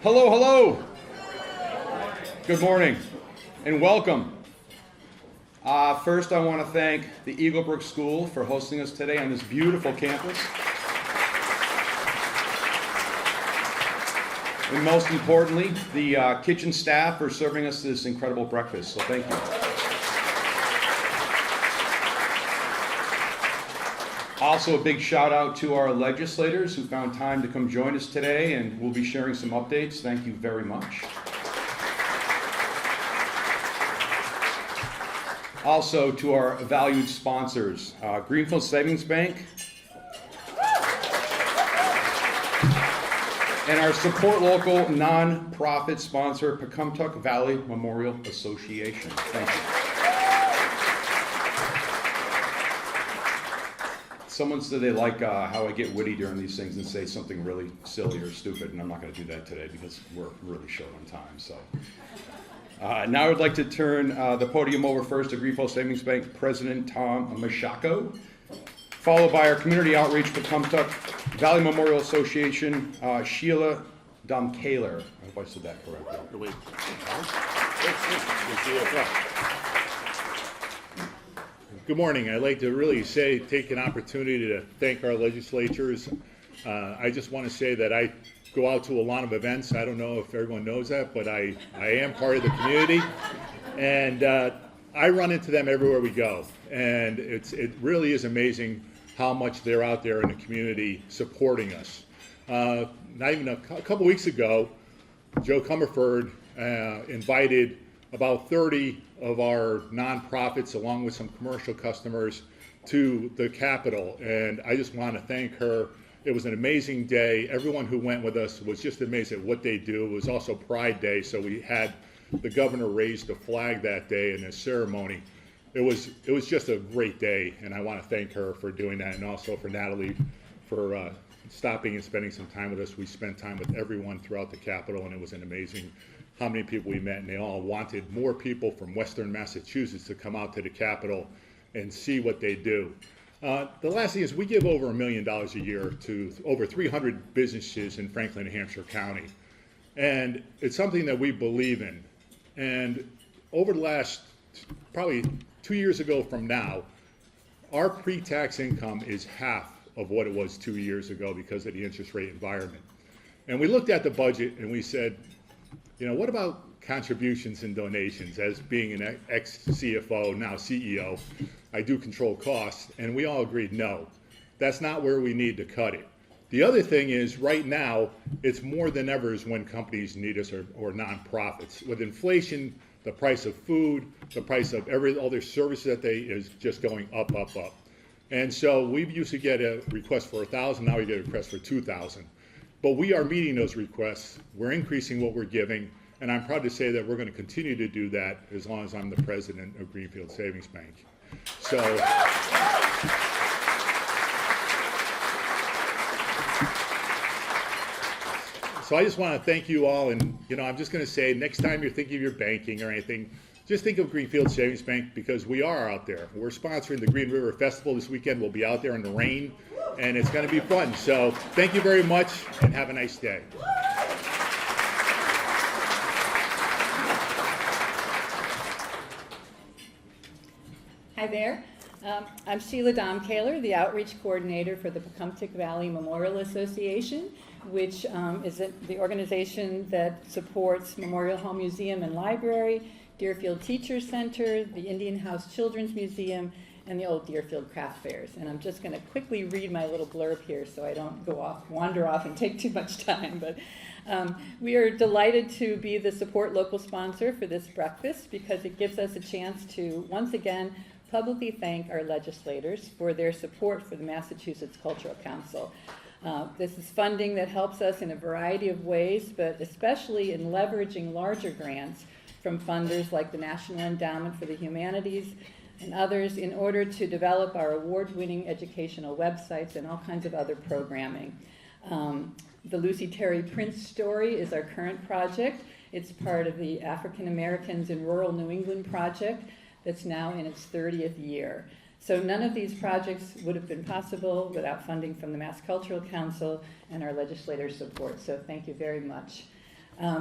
Hello, hello. Good morning and welcome. First, I want to thank the Eaglebrook School for hosting us today on this beautiful campus. And most importantly, the kitchen staff for serving us this incredible breakfast, so thank you. Also, a big shout out to our legislators who found time to come join us today, and we'll be sharing some updates. Thank you very much. Also, to our valued sponsors, Greenfield Savings Bank, and our Support Local nonprofit sponsor, Pecumtuck Valley Memorial Association. Thank you. Someone said they like how I get witty during these things and say something really silly or stupid, and I'm not going to do that today because we're really short on time. So now I would like to turn the podium over first to Greenfield Savings Bank President Tom Mashako, followed by our Community Outreach Pecumtuck Valley Memorial Association, Sheila Domkaler. I hope I said that correctly. Good morning. I'd like to really take an opportunity to thank our legislatures. I just want to say that I go out to a lot of events. I don't know if everyone knows that, but I am part of the community. And I run into them everywhere we go. And it really is amazing how much they're out there in the community supporting us. Not even a couple weeks ago, Joe Comerford invited about 30 of our nonprofits along with some commercial customers to the Capitol, and I just want to thank her. It was an amazing day. Everyone who went with us was just amazed at what they do. It was also Pride Day, so we had the governor raise the flag that day in a ceremony. It was just a great day, and I want to thank her for doing that, and also for Natalie for stopping and spending some time with us. We spent time with everyone throughout the Capitol, and it was an amazing how many people we met, and they all wanted more people from Western Massachusetts to come out to the Capitol and see what they do. The last thing is we give over $1 million a year to over 300 businesses in Franklin and Hampshire County. And it's something that we believe in. And over the last, probably 2 years ago from now, our pre-tax income is half of what it was 2 years ago because of the interest rate environment. And we looked at the budget and we said, you know, what about contributions and donations? As being an ex-CFO, now CEO, I do control costs, and we all agreed, no, that's not where we need to cut it. The other thing is, right now, it's more than ever is when companies need us or nonprofits. With inflation, the price of food, the price of all their services that is just going up, up, up. And so we used to get a request for $1,000, now we get a request for $2,000. But we are meeting those requests. We're increasing what we're giving, and I'm proud to say that we're going to continue to do that as long as I'm the president of Greenfield Savings Bank. So I just want to thank you all, and I'm just going to say, next time you're thinking of your banking or anything, just think of Greenfield Savings Bank because we are out there. We're sponsoring the Green River Festival this weekend. We'll be out there in the rain, and it's going to be fun. So thank you very much, and have a nice day. Hi there. I'm Sheila Domkaler, the Outreach Coordinator for the Pecumtuck Valley Memorial Association, which is the organization that supports Memorial Home Museum and Library, Deerfield Teacher Center, the Indian House Children's Museum, and the Old Deerfield Craft Fairs. And I'm just going to quickly read my little blurb here so I don't wander off and take too much time. But we are delighted to be the support local sponsor for this breakfast because it gives us a chance to, once again, publicly thank our legislators for their support for the Massachusetts Cultural Council. This is funding that helps us in a variety of ways, but especially in leveraging larger grants from funders like the National Endowment for the Humanities and others in order to develop our award-winning educational websites and all kinds of other programming. The Lucy Terry Prince story is our current project. It's part of the African Americans in Rural New England project that's now in its 30th year. So none of these projects would have been possible without funding from the Mass Cultural Council and our legislators' support. So thank you very much.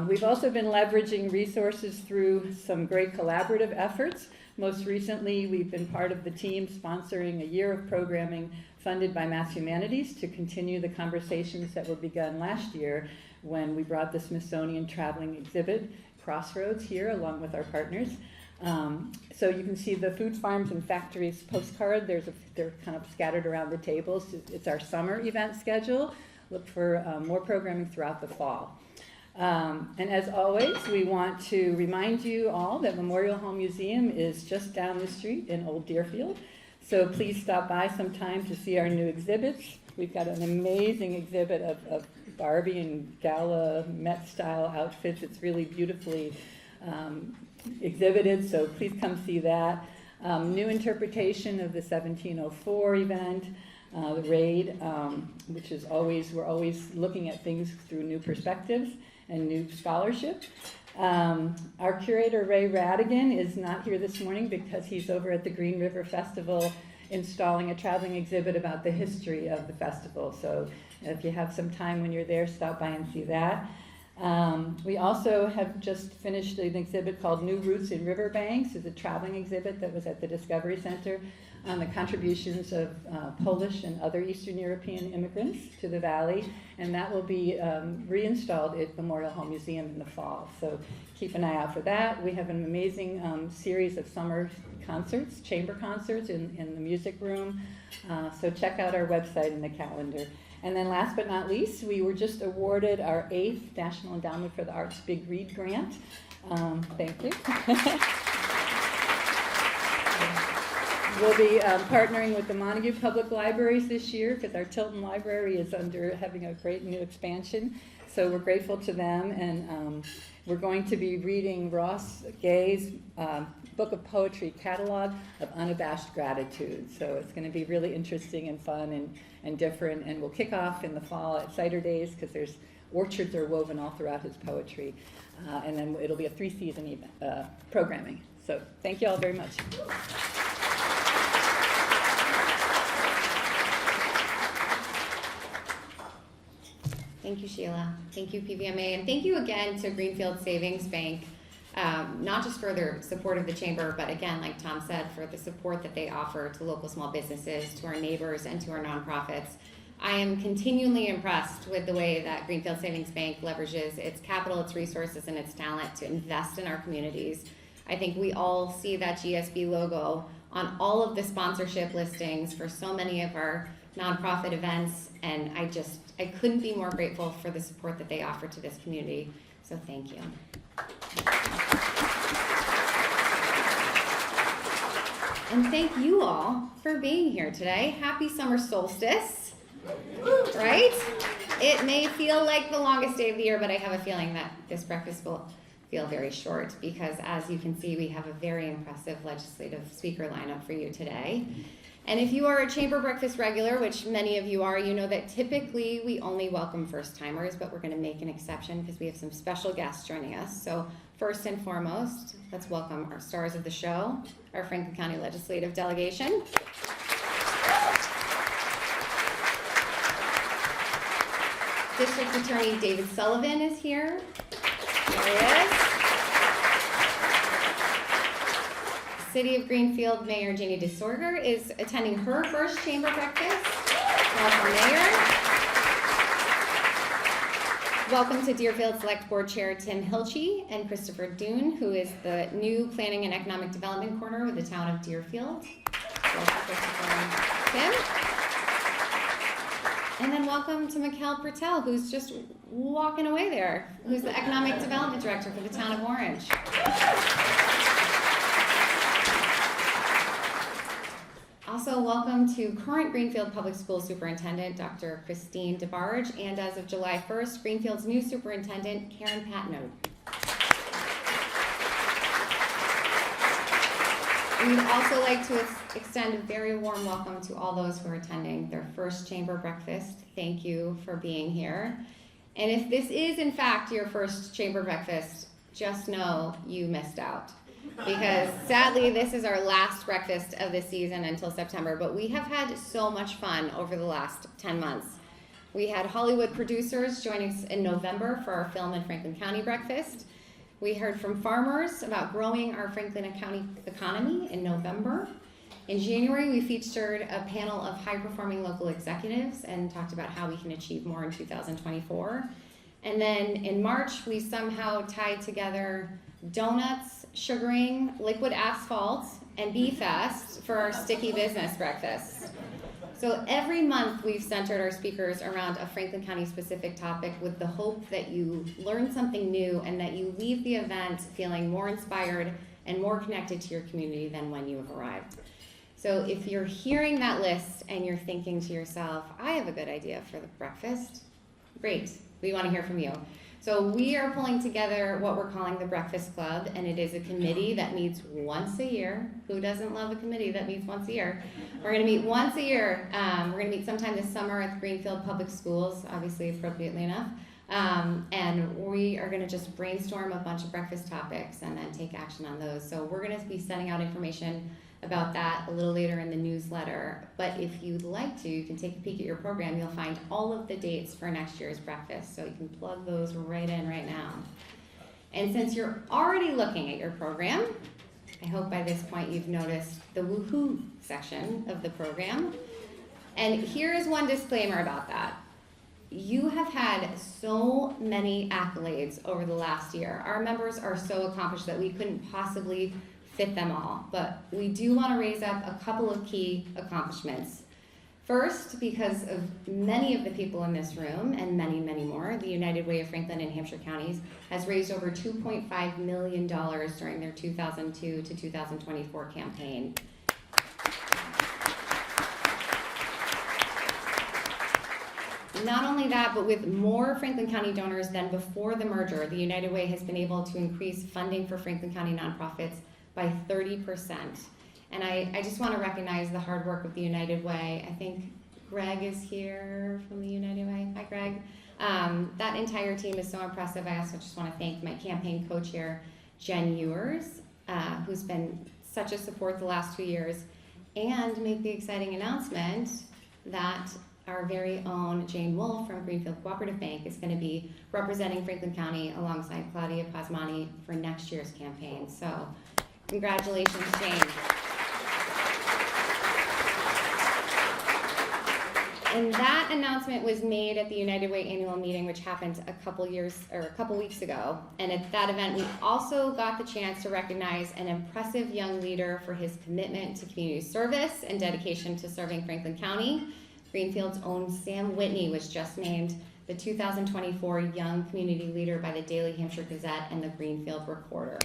We've also been leveraging resources through some great collaborative efforts. Most recently, we've been part of the team sponsoring a year of programming funded by Mass Humanities to continue the conversations that were begun last year when we brought the Smithsonian traveling exhibit, Crossroads, here along with our partners. So you can see the Food Farms and Factories postcard. They're kind of scattered around the tables. It's our summer event schedule. Look for more programming throughout the fall. And as always, we want to remind you all that Memorial Hall Museum is just down the street in Old Deerfield. So please stop by sometime to see our new exhibits. We've got an amazing exhibit of Barbie and gala Met-style outfits. It's really beautifully exhibited, so please come see that. New interpretation of the 1704 event, the raid, which is we're always looking at things through new perspectives and new scholarship. Our curator, Ray Radigan, is not here this morning because he's over at the Green River Festival installing a traveling exhibit about the history of the festival. So if you have some time when you're there, stop by and see that. We also have just finished an exhibit called New Roots in Riverbanks. It's a traveling exhibit that was at the Discovery Center on the contributions of Polish and other Eastern European immigrants to the Valley, and that will be reinstalled at Memorial Hall Museum in the fall. So keep an eye out for that. We have an amazing series of summer concerts, chamber concerts in the music room. So check out our website and the calendar. And then last but not least, we were just awarded our 8th National Endowment for the Arts Big Read Grant. Thank you. We'll be partnering with the Montague Public Libraries this year because our Tilton Library is having a great new expansion. So we're grateful to them, and we're going to be reading Ross Gay's book of poetry catalog of Unabashed Gratitude. So it's going to be really interesting and fun and different, and we'll kick off in the fall at Cider Days because there's orchards are woven all throughout his poetry, and then it'll be a 3-season programming. So thank you all very much. Thank you, Sheila. Thank you, PVMA. And thank you again to Greenfield Savings Bank, not just for their support of the chamber, but again, like Tom said, for the support that they offer to local small businesses, to our neighbors, and to our nonprofits. I am continually impressed with the way that Greenfield Savings Bank leverages its capital, its resources, and its talent to invest in our communities. I think we all see that GSB logo on all of the sponsorship listings for so many of our nonprofit events, and I couldn't be more grateful for the support that they offer to this community, so thank you. And thank you all for being here today. Happy summer solstice, right? It may feel like the longest day of the year, but I have a feeling that this breakfast will feel very short because, as you can see, we have a very impressive legislative speaker lineup for you today. And if you are a chamber breakfast regular, which many of you are, you know that typically we only welcome first-timers, but we're going to make an exception because we have some special guests joining us. So first and foremost, let's welcome our stars of the show, our Franklin County Legislative Delegation. District Attorney David Sullivan is here. There he is. City of Greenfield Mayor Jeannie DeSorger is attending her first chamber breakfast. Welcome, Mayor. Welcome to Deerfield Select Board Chair Tim Hilchey and Christopher Dune, who is the new Planning and Economic Development Corner with the town of Deerfield. Welcome, Christopher and Tim. And then welcome to Mikkel Pertel, who's just walking away there, who's the Economic Development Director for the town of Orange. Also, welcome to current Greenfield Public School Superintendent, Dr. Christine DeBarge, and as of July 1st, Greenfield's new Superintendent, Karen Patno. We'd also like to extend a very warm welcome to all those who are attending their first chamber breakfast. Thank you for being here. And if this is, in fact, your first chamber breakfast, just know you missed out. Because sadly, this is our last breakfast of the season until September, but we have had so much fun over the last 10 months. We had Hollywood producers join us in November for our Film and Franklin County breakfast. We heard from farmers about growing our Franklin County economy in November. In January, we featured a panel of high-performing local executives and talked about how we can achieve more in 2024. And then in March, we somehow tied together donuts, sugaring, liquid asphalt, and Bee-Fest for our Sticky Business Breakfast. So every month we've centered our speakers around a Franklin County specific topic with the hope that you learn something new and that you leave the event feeling more inspired and more connected to your community than when you have arrived. So if you're hearing that list and you're thinking to yourself, I have a good idea for the breakfast, great, we want to hear from you. So we are pulling together what we're calling the Breakfast Club, and it is a committee that meets once a year. Who doesn't love a committee that meets once a year? We're going to meet once a year. We're going to meet sometime this summer at Greenfield Public Schools, obviously appropriately enough. And we are going to just brainstorm a bunch of breakfast topics and then take action on those. So we're going to be sending out information about that a little later in the newsletter. But if you'd like to, you can take a peek at your program. You'll find all of the dates for next year's breakfast, so you can plug those right in right now. And since you're already looking at your program, I hope by this point you've noticed the woohoo section of the program. And here is one disclaimer about that. You have had so many accolades over the last year. Our members are so accomplished that we couldn't possibly fit them all, but we do want to raise up a couple of key accomplishments. First, because of many of the people in this room, and many, many more, the United Way of Franklin and Hampshire Counties has raised over $2.5 million during their 2002 to 2024 campaign. Not only that, but with more Franklin County donors than before the merger, the United Way has been able to increase funding for Franklin County nonprofits by 30%. And I just want to recognize the hard work of the United Way. I think Greg is here from the United Way. Hi, Greg. That entire team is so impressive. I also just want to thank my campaign co-chair, Jen Ewers, who's been such a support the last 2 years, and make the exciting announcement that our very own Jane Wolf from Greenfield Cooperative Bank is going to be representing Franklin County alongside Claudia Pasmani for next year's campaign. So congratulations, Jane. And that announcement was made at the United Way annual meeting, which happened a couple weeks ago. And at that event, we also got the chance to recognize an impressive young leader for his commitment to community service and dedication to serving Franklin County. Greenfield's own Sam Whitney was just named the 2024 Young Community Leader by the Daily Hampshire Gazette and the Greenfield Recorder.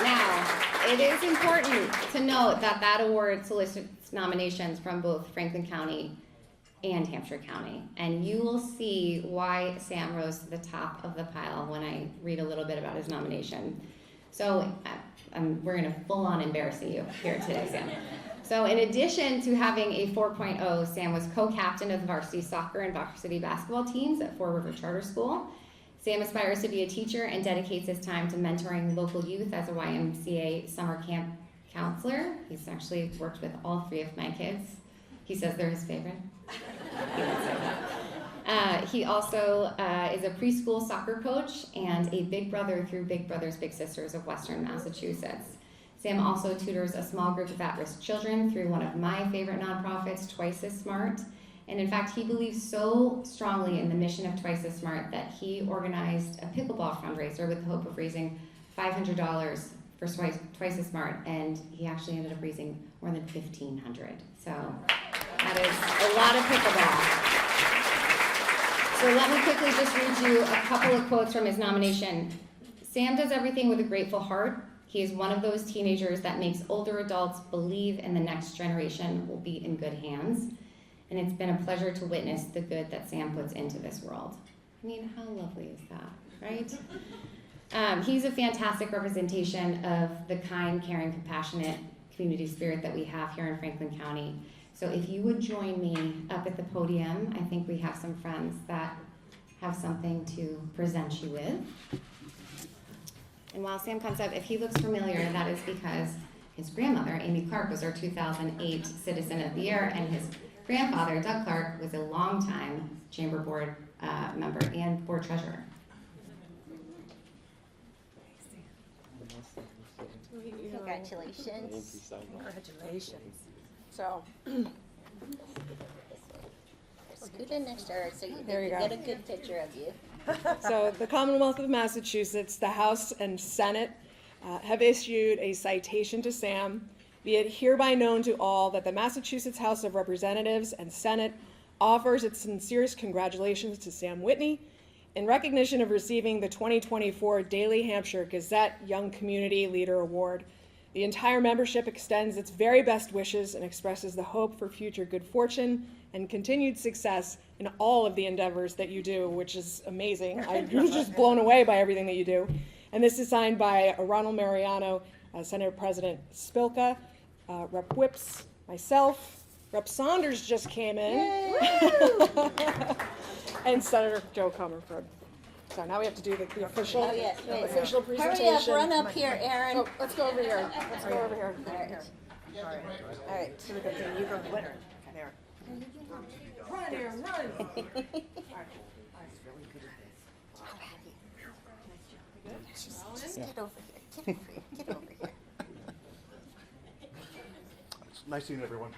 Now, it is important to note that that award solicits nominations from both Franklin County and Hampshire County. And you will see why Sam rose to the top of the pile when I read a little bit about his nomination. So we're going to full-on embarrass you here today, Sam. So in addition to having a 4.0, Sam was co-captain of the varsity soccer and varsity basketball teams at Fore River Charter School. Sam aspires to be a teacher and dedicates his time to mentoring local youth as a YMCA summer camp counselor. He's actually worked with all 3 of my kids. He says they're his favorite. He would say that. He also is a preschool soccer coach and a big brother through Big Brothers Big Sisters of Western Massachusetts. Sam also tutors a small group of at-risk children through one of my favorite nonprofits, Twice as Smart. And in fact, he believes so strongly in the mission of Twice as Smart that he organized a pickleball fundraiser with the hope of raising $500 for Twice as Smart, and he actually ended up raising more than $1,500. So that is a lot of pickleball. So let me quickly just read you a couple of quotes from his nomination. Sam does everything with a grateful heart. He is one of those teenagers that makes older adults believe in the next generation will be in good hands. And it's been a pleasure to witness the good that Sam puts into this world. I mean, how lovely is that, right? He's a fantastic representation of the kind, caring, compassionate community spirit that we have here in Franklin County. So if you would join me up at the podium, I think we have some friends that have something to present you with. And while Sam comes up, if he looks familiar, that is because His grandmother, Amy Clark, was our 2008 Citizen of the Year, and his grandfather, Doug Clark, was a longtime Chamber Board member and Board Treasurer. Congratulations. Congratulations. So, Scoot in next to her so you There you can go. get a good picture of you. so the Commonwealth of Massachusetts, the House and Senate have issued a citation to Sam. Be it hereby known to all that the Massachusetts House of Representatives and Senate offers its sincerest congratulations to Sam Whitney in recognition of receiving the 2024 Daily Hampshire Gazette Young Community Leader Award. The entire membership extends its very best wishes and expresses the hope for future good fortune and continued success in all of the endeavors that you do, which is amazing. I'm just blown away by everything that you do. And this is signed by Ronald Mariano, Senate President Spilka, Rep. Whips, myself, Rep. Saunders just came in, and Senator Joe Comerford. So now we have to do the official, Oh, yes, the wait. official Hurry presentation. up, run up here, Aaron. Oh, let's go over here. Let's go over here. All right. All right. So we go to you go winner. There. Run, Aaron, run. Just get over here. Get over here. Get over here. Nice seeing everyone.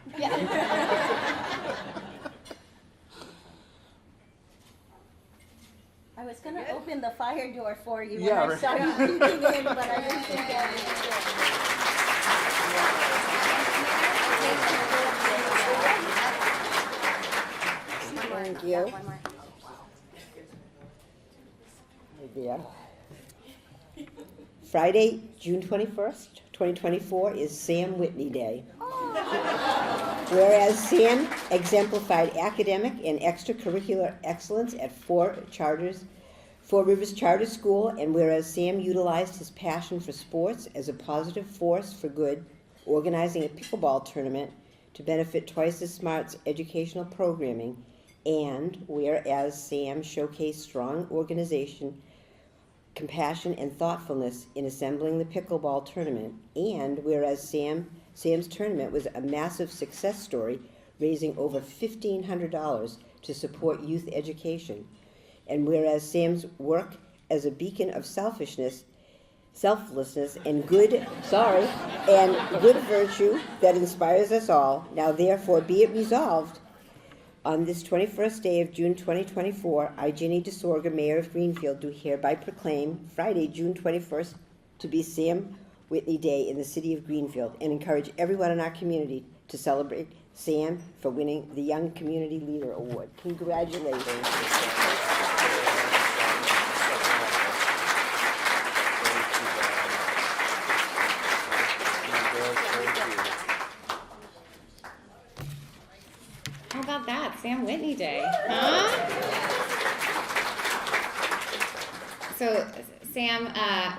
I was going to open the fire door for you Yeah, when I right. saw you peeking in, but I didn't think I would. Thank you. There. Friday, June 21st, 2024 is Sam Whitney Day. Whereas Sam exemplified academic and extracurricular excellence at Four Rivers Charter School, and whereas Sam utilized his passion for sports as a positive force for good, organizing a pickleball tournament to benefit Twice as Smart's educational programming, and whereas Sam showcased strong organization, compassion, and thoughtfulness in assembling the pickleball tournament, and whereas Sam's tournament was a massive success story, raising over $1,500 to support youth education, and whereas Sam's work as a beacon of selflessness and good virtue that inspires us all, now therefore be it resolved, on this 21st day of June 2024, I, Ginny DeSorga, Mayor of Greenfield, do hereby proclaim Friday, June 21st, to be Sam Whitney Day in the city of Greenfield, and encourage everyone in our community to celebrate Sam for winning the Young Community Leader Award. Congratulations. How about that? Sam Whitney Day, huh? So Sam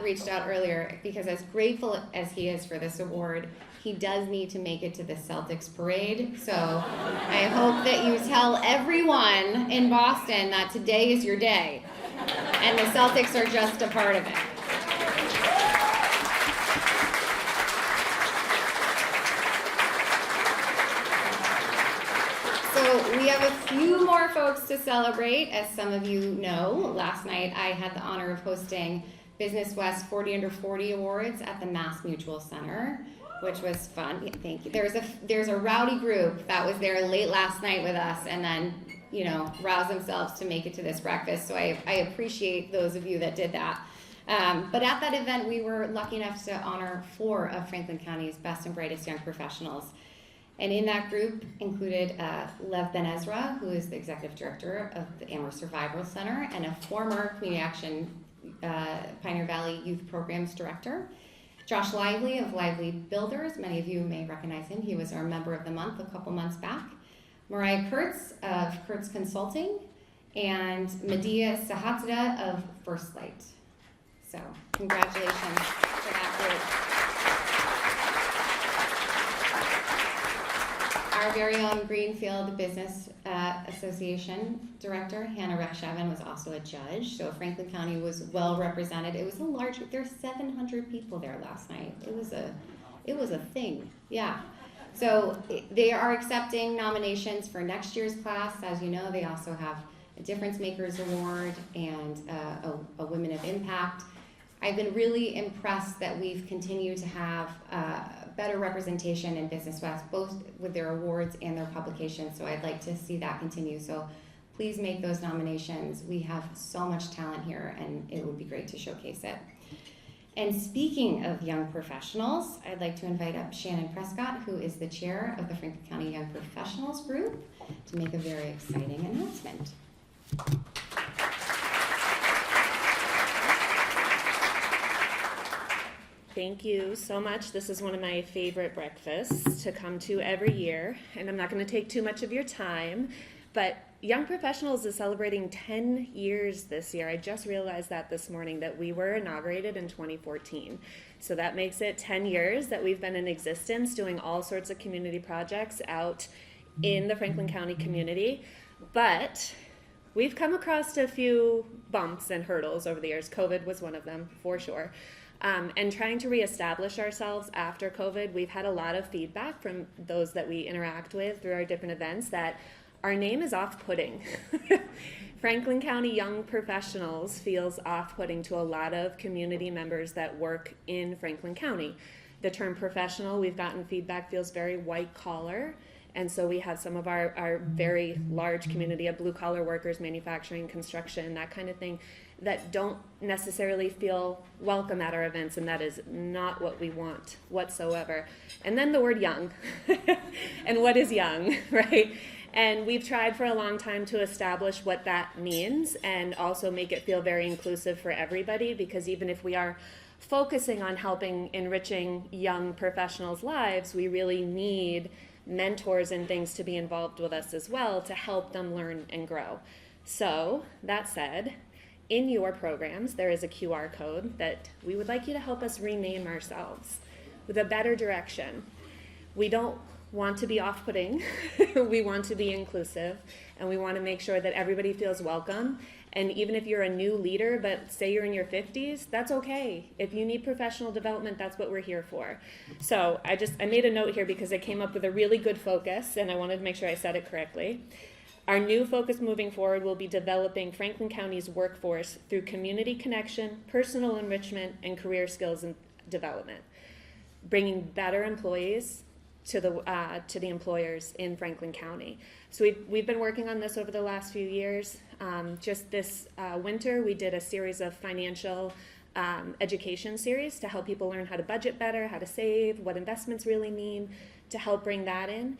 reached out earlier because as grateful as he is for this award, he does need to make it to the Celtics parade. So I hope that you tell everyone in Boston that today is your day and the Celtics are just a part of it. So we have a few more folks to celebrate. As some of you know, last night I had the honor of hosting Business West 40 Under 40 Awards at the Mass Mutual Center, which was fun. Yeah, thank you. There's a rowdy group that was there late last night with us and then, roused themselves to make it to this breakfast. So I appreciate those of you that did that. But at that event, we were lucky enough to honor 4 of Franklin County's best and brightest young professionals. And in that group included Lev Ben Ezra, who is the executive director of the Amherst Survival Center and a former Community Action Pioneer Valley Youth Programs Director. Josh Lively of Lively Builders, many of you may recognize him. He was our Member of the Month a couple months back. Mariah Kurtz of Kurtz Consulting, and Medea Sahatada of First Light. So congratulations to that group. Our very own Greenfield Business Association Director, Hannah Rekshaven, was also a judge. So Franklin County was well represented. It was a large group. There were 700 people there last night. It was a It was a thing, yeah. So they are accepting nominations for next year's class. As you know, they also have a Difference Makers Award and a Women of Impact. I've been really impressed that we've continued to have better representation in Business West, both with their awards and their publications, so I'd like to see that continue. So please make those nominations. We have so much talent here, and it would be great to showcase it. And speaking of young professionals, I'd like to invite up Shannon Prescott, who is the chair of the Franklin County Young Professionals Group, to make a very exciting announcement. Thank you so much. This is one of my favorite breakfasts to come to every year, and I'm not going to take too much of your time, but Young Professionals is celebrating 10 years this year. I just realized that this morning, that we were inaugurated in 2014. So that makes it 10 years that we've been in existence, doing all sorts of community projects out in the Franklin County community. But we've come across a few bumps and hurdles over the years. COVID was one of them, for sure. And trying to reestablish ourselves after COVID, we've had a lot of feedback from those that we interact with through our different events that our name is off-putting. Franklin County Young Professionals feels off-putting to a lot of community members that work in Franklin County. The term professional, we've gotten feedback, feels very white-collar, and so we have some of our very large community of blue-collar workers, manufacturing, construction, that kind of thing, that don't necessarily feel welcome at our events, and that is not what we want whatsoever. And then the word young. And what is young, right? And we've tried for a long time to establish what that means and also make it feel very inclusive for everybody, because even if we are focusing on helping enriching young professionals' lives, we really need mentors and things to be involved with us as well to help them learn and grow. So, that said, in your programs, there is a QR code that we would like you to help us rename ourselves with a better direction. We don't want to be off-putting, we want to be inclusive, and we want to make sure that everybody feels welcome. And even if you're a new leader, but say you're in your 50s, that's okay. If you need professional development, that's what we're here for. So I made a note here because I came up with a really good focus, and I wanted to make sure I said it correctly. Our new focus moving forward will be developing Franklin County's workforce through community connection, personal enrichment, and career skills and development, bringing better employees to the employers in Franklin County. So we've been working on this over the last few years. Just this winter, we did a series of financial education series to help people learn how to budget better, how to save, what investments really mean, to help bring that in.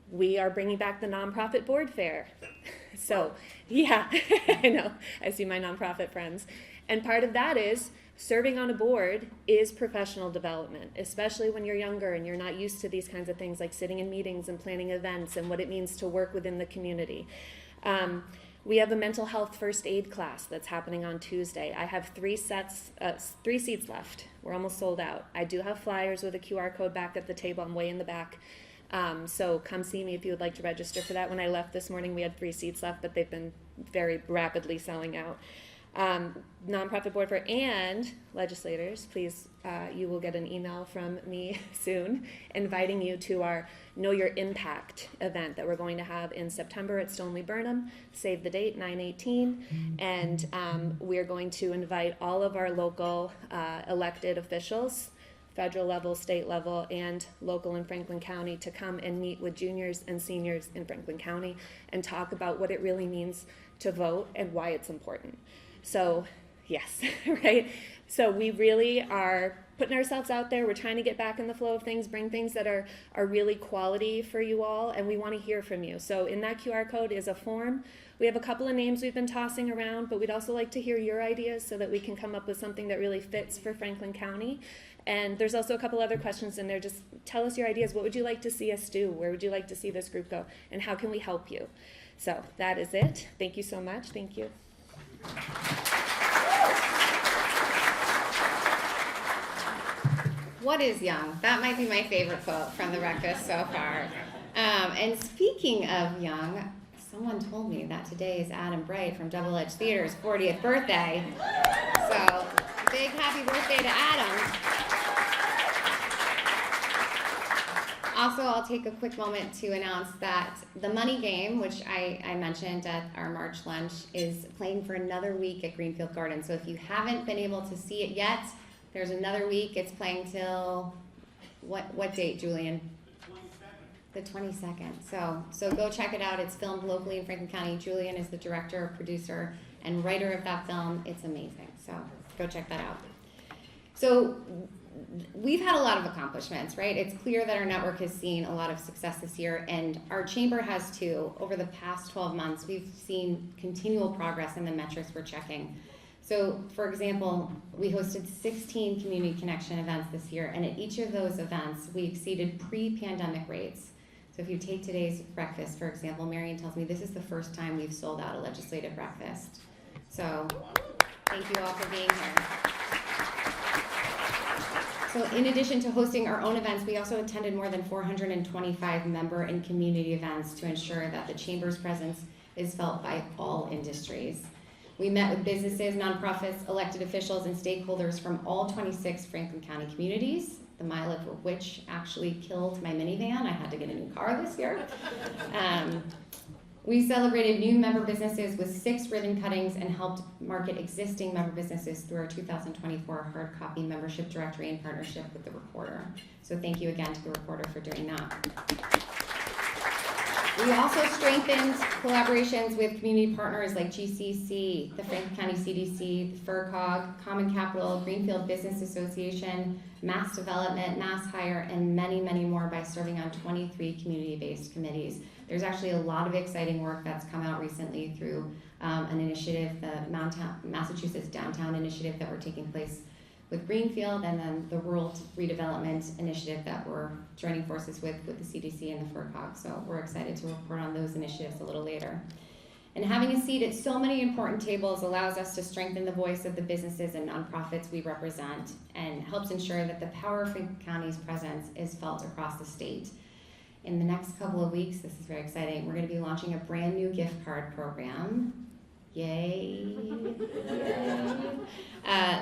We are bringing back the nonprofit board fair. So, yeah, I know, I see my nonprofit friends. And part of that is serving on a board is professional development, especially when you're younger and you're not used to these kinds of things like sitting in meetings and planning events and what it means to work within the community. We have a mental health first aid class that's happening on Tuesday. I have 3 seats left. We're almost sold out. I do have flyers with a QR code back at the table. I'm way in the back. So come see me if you would like to register for that. When I left this morning, we had 3 seats left, but they've been very rapidly selling out. Nonprofit board fair and legislators, please, you will get an email from me soon inviting you to our Know Your Impact event that we're going to have in September at Stoneleigh Burnham. Save the date, 9/18, and we're going to invite all of our local elected officials, federal level, state level, and local in Franklin County, to come and meet with juniors and seniors in Franklin County and talk about what it really means to vote and why it's important. So, yes, right? So we really are putting ourselves out there. We're trying to get back in the flow of things, bring things that are really quality for you all, and we want to hear from you. So in that QR code is a form. We have a couple of names we've been tossing around, but we'd also like to hear your ideas so that we can come up with something that really fits for Franklin County. And there's also a couple other questions in there. Just tell us your ideas. What would you like to see us do? Where would you like to see this group go? And how can we help you? So that is it. Thank you so much. Thank you. What is young? That might be my favorite quote from the breakfast so far. And speaking of young, someone told me that today is Adam Bright from Double Edge Theater's 40th birthday. So, big happy birthday to Adam. also, I'll take a quick moment to announce that the money game, which I mentioned at our March lunch, is playing for another week at Greenfield Gardens. So if you haven't been able to see it yet, there's another week. It's playing till what date, Julian? The 22nd. So go check it out. It's filmed locally in Franklin County. Julian is the director, producer, and writer of that film. It's amazing. So go check that out. So we've had a lot of accomplishments, right? It's clear that our network has seen a lot of success this year, and our chamber has too. Over the past 12 months, we've seen continual progress in the metrics we're checking. So, for example, we hosted 16 community connection events this year, and at each of those events, we exceeded pre-pandemic rates. So if you take today's breakfast, for example, Marion tells me this is the first time we've sold out a legislative breakfast. So thank you all for being here. So in addition to hosting our own events, we also attended more than 425 member and community events to ensure that the Chamber's presence is felt by all industries. We met with businesses, nonprofits, elected officials, and stakeholders from all 26 Franklin County communities, the mileage of which actually killed my minivan. I had to get a new car this year. We celebrated new member businesses with 6 ribbon cuttings and helped market existing member businesses through our 2024 hard copy membership directory in partnership with the Recorder. So thank you again to the Recorder for doing that. We also strengthened collaborations with community partners like GCC, the Franklin County CDC, FERCOG, Common Capital, Greenfield Business Association, Mass Development, Mass Hire, and many, many more by serving on 23 community-based committees. There's actually a lot of exciting work that's come out recently through an initiative, the Massachusetts Downtown Initiative that we're taking place with Greenfield, and then the Rural Redevelopment Initiative that we're joining forces with the CDC and the FERCOG. So we're excited to report on those initiatives a little later. And having a seat at so many important tables allows us to strengthen the voice of the businesses and nonprofits we represent, and helps ensure that the power of Franklin County's presence is felt across the state. In the next couple of weeks, this is very exciting, we're going to be launching a brand new gift card program. Yay!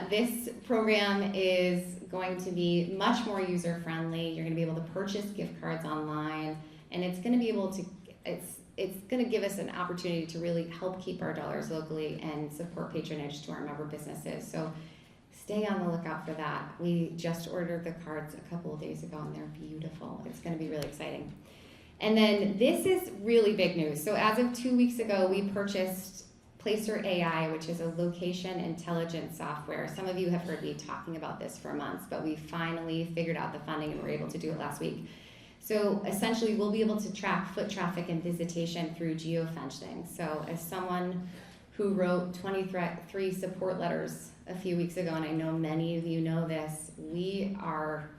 This program is going to be much more user-friendly. You're going to be able to purchase gift cards online, and it's going to be able to, it's going to give us an opportunity to really help keep our dollars locally and support patronage to our member businesses. So stay on the lookout for that. We just ordered the cards a couple of days ago, and they're beautiful. It's going to be really exciting. And then this is really big news. So as of 2 weeks ago, we purchased Placer AI, which is a location intelligence software. Some of you have heard me talking about this for months, but we finally figured out the funding and were able to do it last week. So essentially, we'll be able to track foot traffic and visitation through geofencing. So as someone who wrote 23 support letters a few weeks ago, and I know many of you know this, we are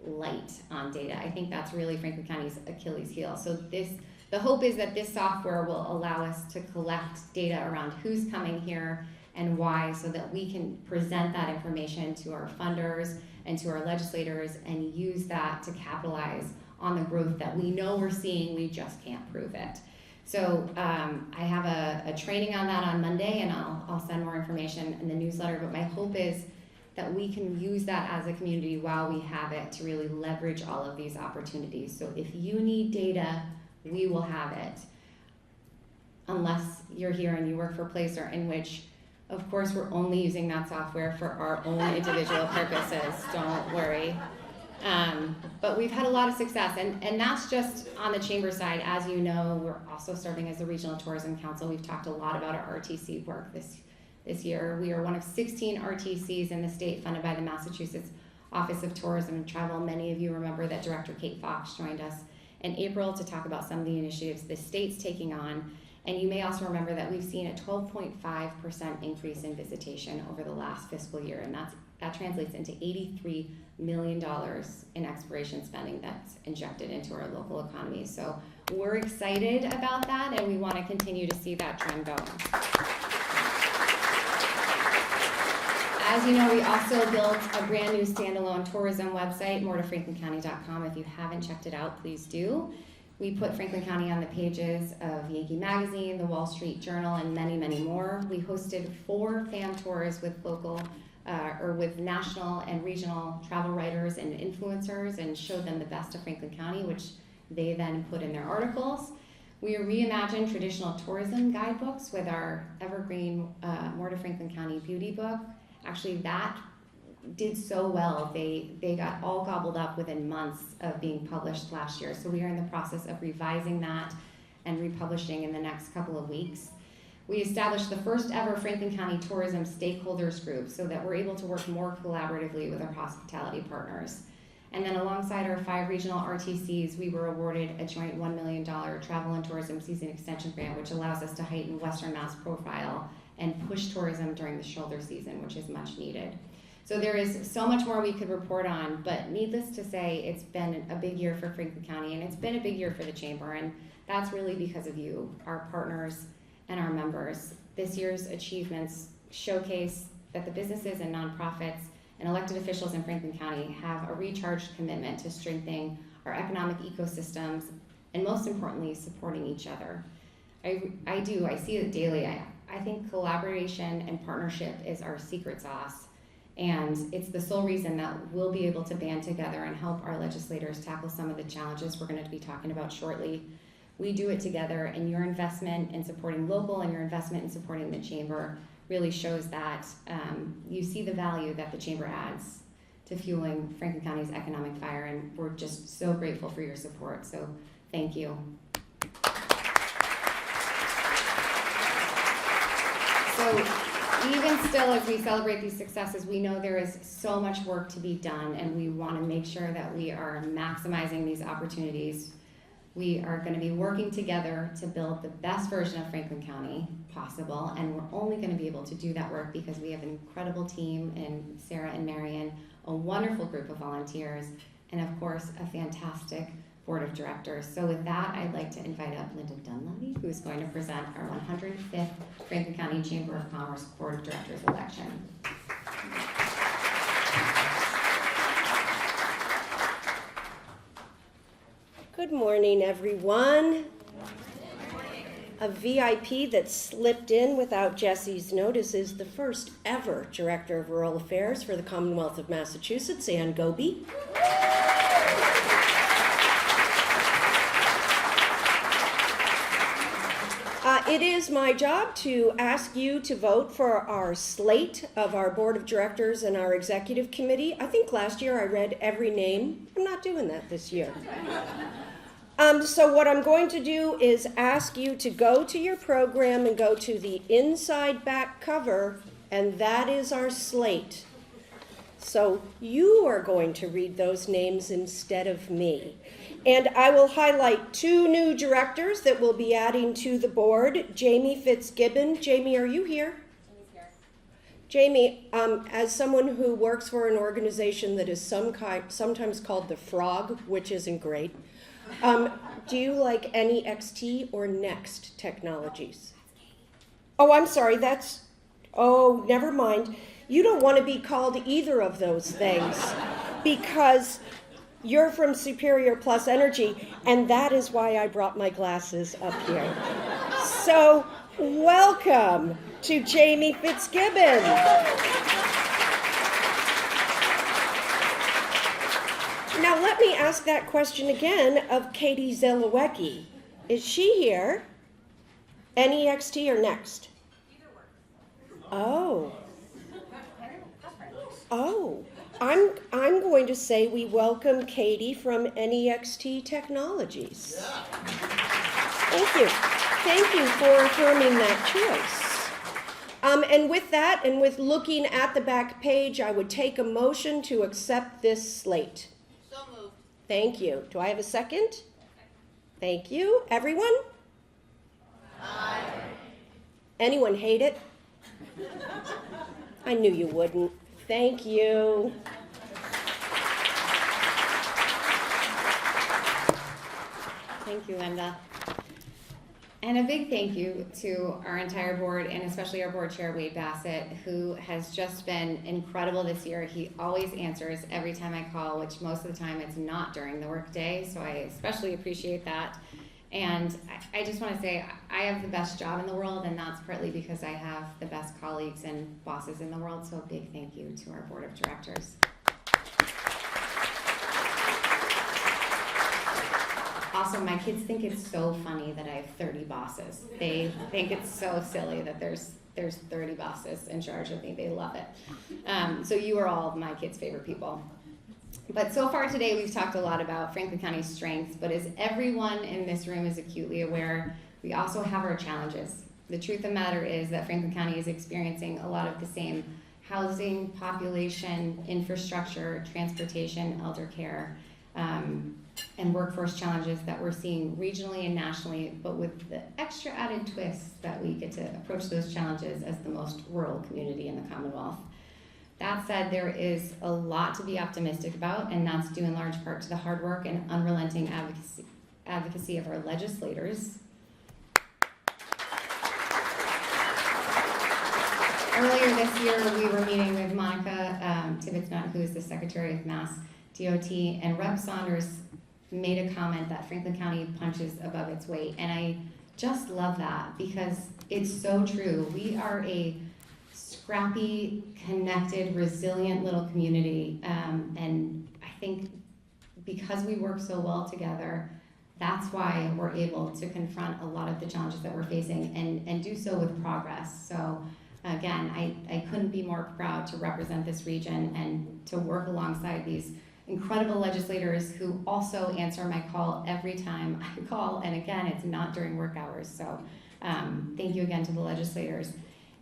light on data. I think that's really Franklin County's Achilles heel. So the hope is that this software will allow us to collect data around who's coming here and why, so that we can present that information to our funders and to our legislators and use that to capitalize on the growth that we know we're seeing, we just can't prove it. So I have a training on that on Monday, and I'll send more information in the newsletter, but my hope is that we can use that as a community while we have it to really leverage all of these opportunities. So if you need data, we will have it, unless you're here and you work for Placer, in which, of course, we're only using that software for our own individual purposes. Don't worry. But we've had a lot of success, and that's just on the chamber side. As you know, we're also serving as the Regional Tourism Council. We've talked a lot about our RTC work this year. We are one of 16 RTCs in the state funded by the Massachusetts Office of Tourism and Travel. Many of you remember that Director Kate Fox joined us in April to talk about some of the initiatives the state's taking on. And you may also remember that we've seen a 12.5% increase in visitation over the last fiscal year, and that translates into $83 million in exploration spending that's injected into our local economy. So we're excited about that, and we want to continue to see that trend going. As you know, we also built a brand new standalone tourism website, moretofranklincounty.com. If you haven't checked it out, please do. We put Franklin County on the pages of Yankee Magazine, the Wall Street Journal, and many, many more. We hosted 4 fam tours with local or with national and regional travel writers and influencers and showed them the best of Franklin County, which they then put in their articles. We reimagined traditional tourism guidebooks with our evergreen More to Franklin County beauty book. Actually, that did so well. They got all gobbled up within months of being published last year. So we are in the process of revising that and republishing in the next couple of weeks. We established the first ever Franklin County Tourism Stakeholders Group so that we're able to work more collaboratively with our hospitality partners. And then alongside our 5 regional RTCs, we were awarded a joint $1 million travel and tourism season extension grant, which allows us to heighten Western Mass profile and push tourism during the shoulder season, which is much needed. So there is so much more we could report on, but needless to say, it's been a big year for Franklin County, and it's been a big year for the Chamber, and that's really because of you, our partners, and our members. This year's achievements showcase that the businesses and nonprofits and elected officials in Franklin County have a recharged commitment to strengthening our economic ecosystems and, most importantly, supporting each other. I see it daily. I think collaboration and partnership is our secret sauce, and it's the sole reason that we'll be able to band together and help our legislators tackle some of the challenges we're going to be talking about shortly. We do it together, and your investment in supporting local and your investment in supporting the Chamber really shows that you see the value that the Chamber adds to fueling Franklin County's economic fire, and we're just so grateful for your support, so thank you. So even still, as we celebrate these successes, we know there is so much work to be done, and we want to make sure that we are maximizing these opportunities. We are going to be working together to build the best version of Franklin County possible, and we're only going to be able to do that work because we have an incredible team in Sarah and Marion, a wonderful group of volunteers, and of course, a fantastic board of directors. So with that, I'd like to invite up Linda Dunleavy, who is going to present our 105th Franklin County Chamber of Commerce Board of Directors election. Good morning, everyone. A VIP that slipped in without Jesse's notice is the first ever Director of Rural Affairs for the Commonwealth of Massachusetts, Ann Koby. It is my job to ask you to vote for our slate of our Board of Directors and our Executive Committee. I think last year I read every name. I'm not doing that this year. So what I'm going to do is ask you to go to your program and go to the inside back cover, and that is our slate. So you are going to read those names instead of me. And I will highlight 2 new directors that we'll be adding to the board. Jamie Fitzgibbon. Jamie, are you here? Jamie, as someone who works for an organization that is sometimes called the Frog, which isn't great, do you like NEXT or Next technologies? Oh, I'm sorry, oh, never mind. You don't want to be called either of those things because you're from Superior Plus Energy, and that is why I brought my glasses up here. So, welcome to Jamie Fitzgibbon. Now let me ask that question again of Katie Zelowecki. Is she here? NEXT or Next? Either works. Oh, I'm going to say we welcome Katie from NEXT Technologies. Yeah. Thank you for affirming that choice. And with that, and with looking at the back page, I would take a motion to accept this slate. So moved. Thank you. Do I have a second? Thank you. Everyone? Aye. Anyone hate it? I knew you wouldn't. Thank you. Thank you, Linda. And a big thank you to our entire board, and especially our board chair, Wade Bassett, who has just been incredible this year. He always answers every time I call, which most of the time it's not during the workday, so I especially appreciate that. And I just want to say I have the best job in the world, and that's partly because I have the best colleagues and bosses in the world. So a big thank you to our board of directors. Also, my kids think it's so funny that I have 30 bosses. They think it's so silly that there's 30 bosses in charge of me. They love it. So you are all my kids' favorite people. But so far today, we've talked a lot about Franklin County's strengths, but as everyone in this room is acutely aware, we also have our challenges. The truth of the matter is that Franklin County is experiencing a lot of the same housing, population, infrastructure, transportation, elder care, and workforce challenges that we're seeing regionally and nationally, but with the extra added twist that we get to approach those challenges as the most rural community in the Commonwealth. That said, there is a lot to be optimistic about, and that's due in large part to the hard work and unrelenting advocacy of our legislators. Earlier this year, we were meeting with Monica Tibbetts-Nutt, who is the Secretary of Mass DOT, and Rep. Saunders made a comment that Franklin County punches above its weight, and I just love that because it's so true. We are a scrappy, connected, resilient little community, and I think because we work so well together, that's why we're able to confront a lot of the challenges that we're facing and do so with progress. So again, I couldn't be more proud to represent this region and to work alongside these incredible legislators who also answer my call every time I call, and again, it's not during work hours. So thank you again to the legislators.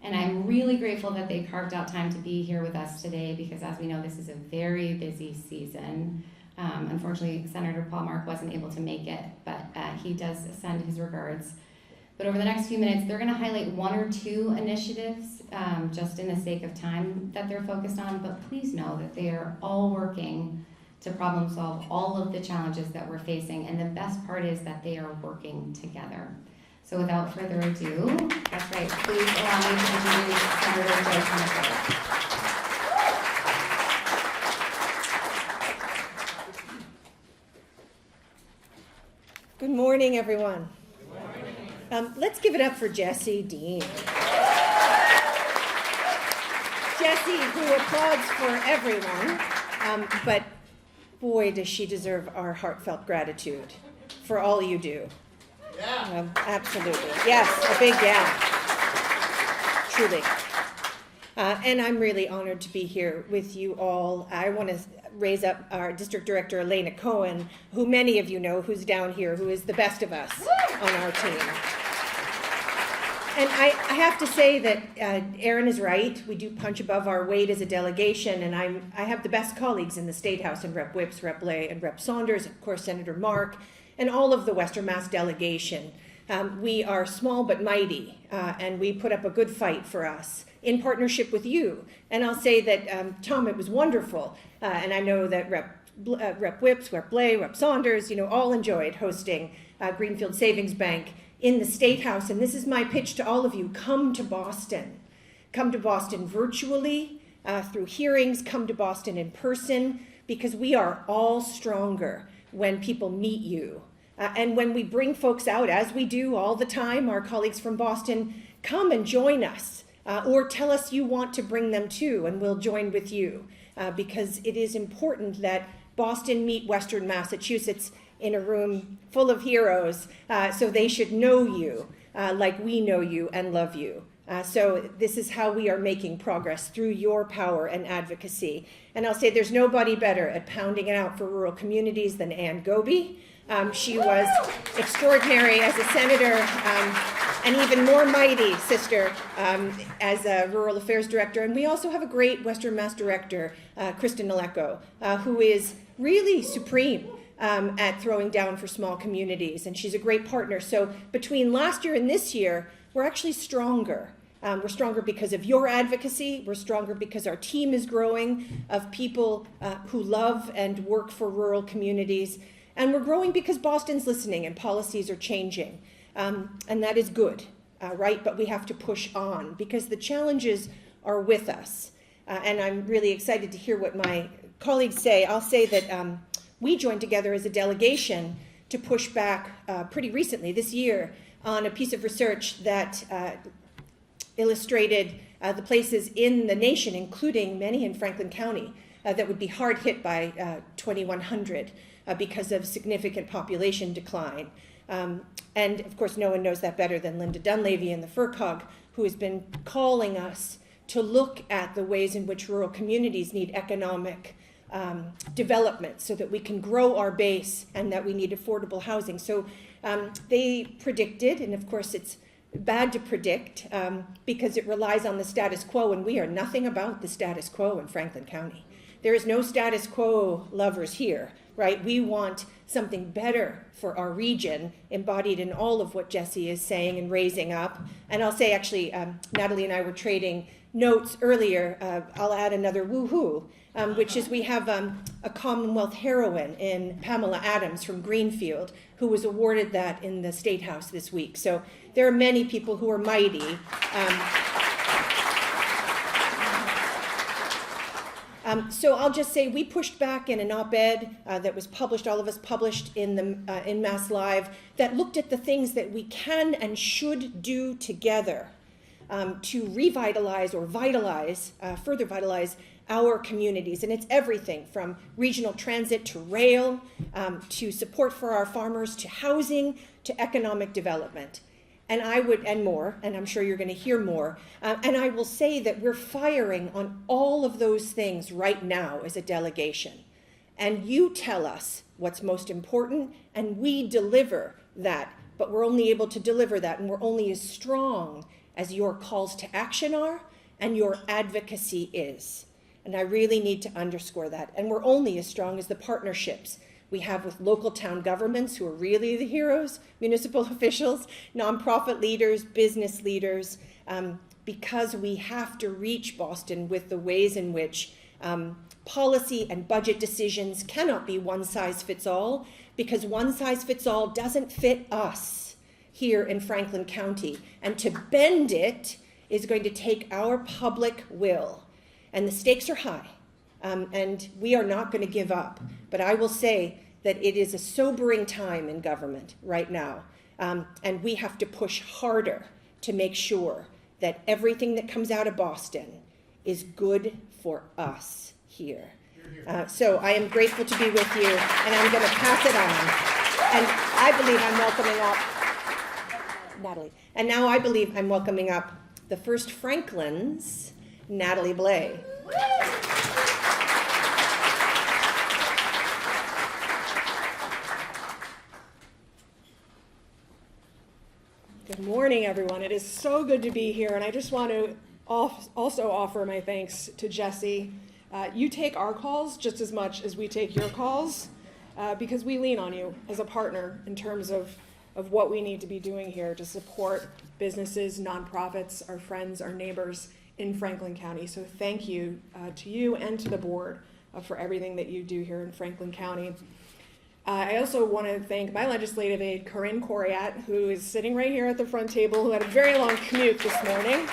And I'm really grateful that they carved out time to be here with us today because as we know, this is a very busy season. Unfortunately, Senator Paul Mark wasn't able to make it, but he does send his regards. But over the next few minutes, they're gonna highlight one or two initiatives just in the sake of time that they're focused on, but please know that they are all working to problem solve all of the challenges that we're facing. And the best part is that they are working together. So without further ado, that's right, please allow me to introduce Senator Joe Comerford. Good morning, everyone. Good morning. Let's give it up for Jessie Dean. Jessie, who applauds for everyone, but boy, does she deserve our heartfelt gratitude for all you do. Yeah. Absolutely. Yes, a big yeah. Truly. And I'm really honored to be here with you all. I want to raise up our District Director, Elena Cohen, who many of you know, who's down here, who is the best of us on our team. And I have to say that Aaron is right. We do punch above our weight as a delegation, and I have the best colleagues in the State House, and Rep. Whips, Rep. Blais, and Rep. Saunders, of course, Senator Mark, and all of the Western Mass delegation. We are small but mighty, and we put up a good fight for us in partnership with you. And I'll say that, Tom, it was wonderful, and I know that Rep. Whips, Rep. Blais, Rep. Saunders, all enjoyed hosting Greenfield Savings Bank in the State House. And this is my pitch to all of you: come to Boston. Come to Boston virtually, through hearings, come to Boston in person, because we are all stronger when people meet you. And when we bring folks out, as we do all the time, our colleagues from Boston, come and join us, or tell us you want to bring them too, and we'll join with you, because it is important that Boston meet Western Massachusetts in a room full of heroes, so they should know you like we know you and love you. So this is how we are making progress, through your power and advocacy. And I'll say there's nobody better at pounding it out for rural communities than Ann Koby. She was extraordinary as a senator, and even more mighty sister as a rural affairs director. And we also have a great Western Mass director, Kristen Naleko, who is really supreme at throwing down for small communities, and she's a great partner. So between last year and this year, we're actually stronger. We're stronger because of your advocacy. We're stronger because our team is growing of people who love and work for rural communities. And we're growing because Boston's listening and policies are changing. And that is good, right? But we have to push on because the challenges are with us. And I'm really excited to hear what my colleagues say. I'll say that we joined together as a delegation to push back pretty recently, this year, on a piece of research that illustrated the places in the nation, including many in Franklin County, that would be hard hit by 2100 because of significant population decline. And of course, no one knows that better than Linda Dunleavy and the FERCOG, who has been calling us to look at the ways in which rural communities need economic development so that we can grow our base and that we need affordable housing. So they predicted, and of course it's bad to predict because it relies on the status quo, and we are nothing about the status quo in Franklin County. There is no status quo lovers here, right? We want something better for our region, embodied in all of what Jesse is saying and raising up. And I'll say, actually, Natalie and I were trading notes earlier. I'll add another woohoo, which is we have a Commonwealth heroine in Pamela Adams from Greenfield, who was awarded that in the State House this week. So there are many people who are mighty. So I'll just say we pushed back in an op-ed that was published, all of us published in Mass Live, that looked at the things that we can and should do together to revitalize or vitalize, further vitalize our communities. And it's everything from regional transit to rail, to support for our farmers, to housing, to economic development. And I would, and more, and I'm sure you're going to hear more. And I will say that we're firing on all of those things right now as a delegation. And you tell us what's most important, and we deliver that. But we're only able to deliver that, and we're only as strong as your calls to action are and your advocacy is. And I really need to underscore that. And we're only as strong as the partnerships we have with local town governments, who are really the heroes, municipal officials, nonprofit leaders, business leaders, because we have to reach Boston with the ways in which policy and budget decisions cannot be one size fits all, because one size fits all doesn't fit us here in Franklin County. And to bend it is going to take our public will. And the stakes are high. And we are not going to give up. But I will say that it is a sobering time in government right now. And we have to push harder to make sure that everything that comes out of Boston is good for us here. So I am grateful to be with you, and I'm going to pass it on. And I believe I'm welcoming up Natalie. And now I believe I'm welcoming up the first Franklins, Natalie Blais. Good morning, everyone. It is so good to be here, and I just want to also offer my thanks to Jesse. You take our calls just as much as we take your calls, because we lean on you as a partner in terms of what we need to be doing here to support businesses, nonprofits, our friends, our neighbors in Franklin County. So thank you to you and to the board for everything that you do here in Franklin County. I also want to thank my legislative aide, Corinne Coriat, who is sitting right here at the front table, who had a very long commute this morning.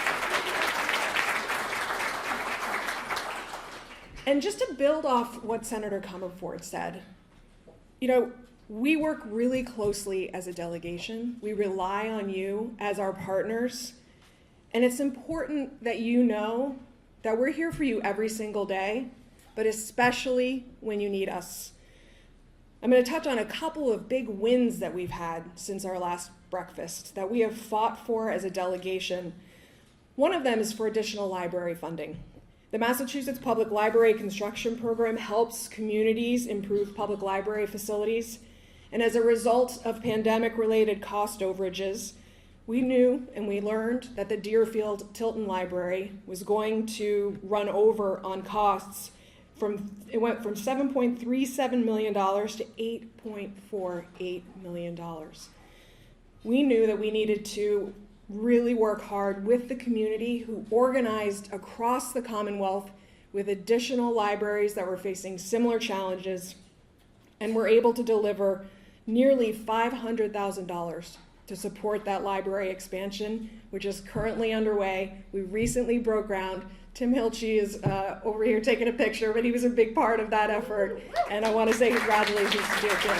And just to build off what Senator Comerford said, you know, we work really closely as a delegation. We rely on you as our partners. And it's important that you know that we're here for you every single day, but especially when you need us. I'm going to touch on a couple of big wins that we've had since our last breakfast that we have fought for as a delegation. One of them is for additional library funding. The Massachusetts Public Library Construction Program helps communities improve public library facilities. And as a result of pandemic-related cost overages, we knew and we learned that the Deerfield Tilton Library was going to run over on costs. It went from $7.37 million to $8.48 million. We knew that we needed to really work hard with the community who organized across the Commonwealth with additional libraries that were facing similar challenges, and were able to deliver nearly $500,000 to support that library expansion, which is currently underway. We recently broke ground. Tim Hilchey is over here taking a picture, but he was a big part of that effort, and I want to say congratulations to Deerfield.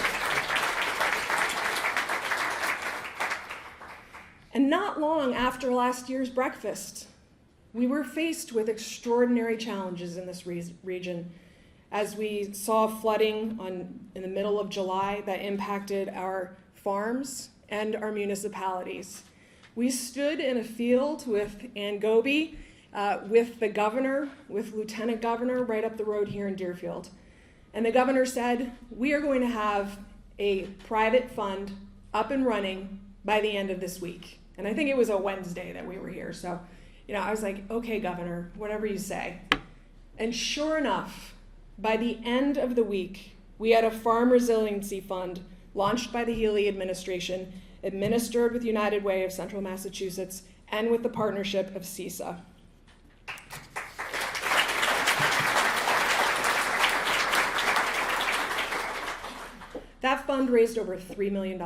And not long after last year's breakfast, we were faced with extraordinary challenges in this region as we saw flooding in the middle of July that impacted our farms and our municipalities. We stood in a field in Koby, with the governor, with Lieutenant Governor right up the road here in Deerfield. And the governor said, we are going to have a private fund up and running by the end of this week. And I think it was a Wednesday that we were here. So, I was like, okay, Governor, whatever you say. And sure enough, by the end of the week, we had a farm resiliency fund launched by the Healy administration, administered with United Way of Central Massachusetts, and with the partnership of CISA. That fund raised over $3 million.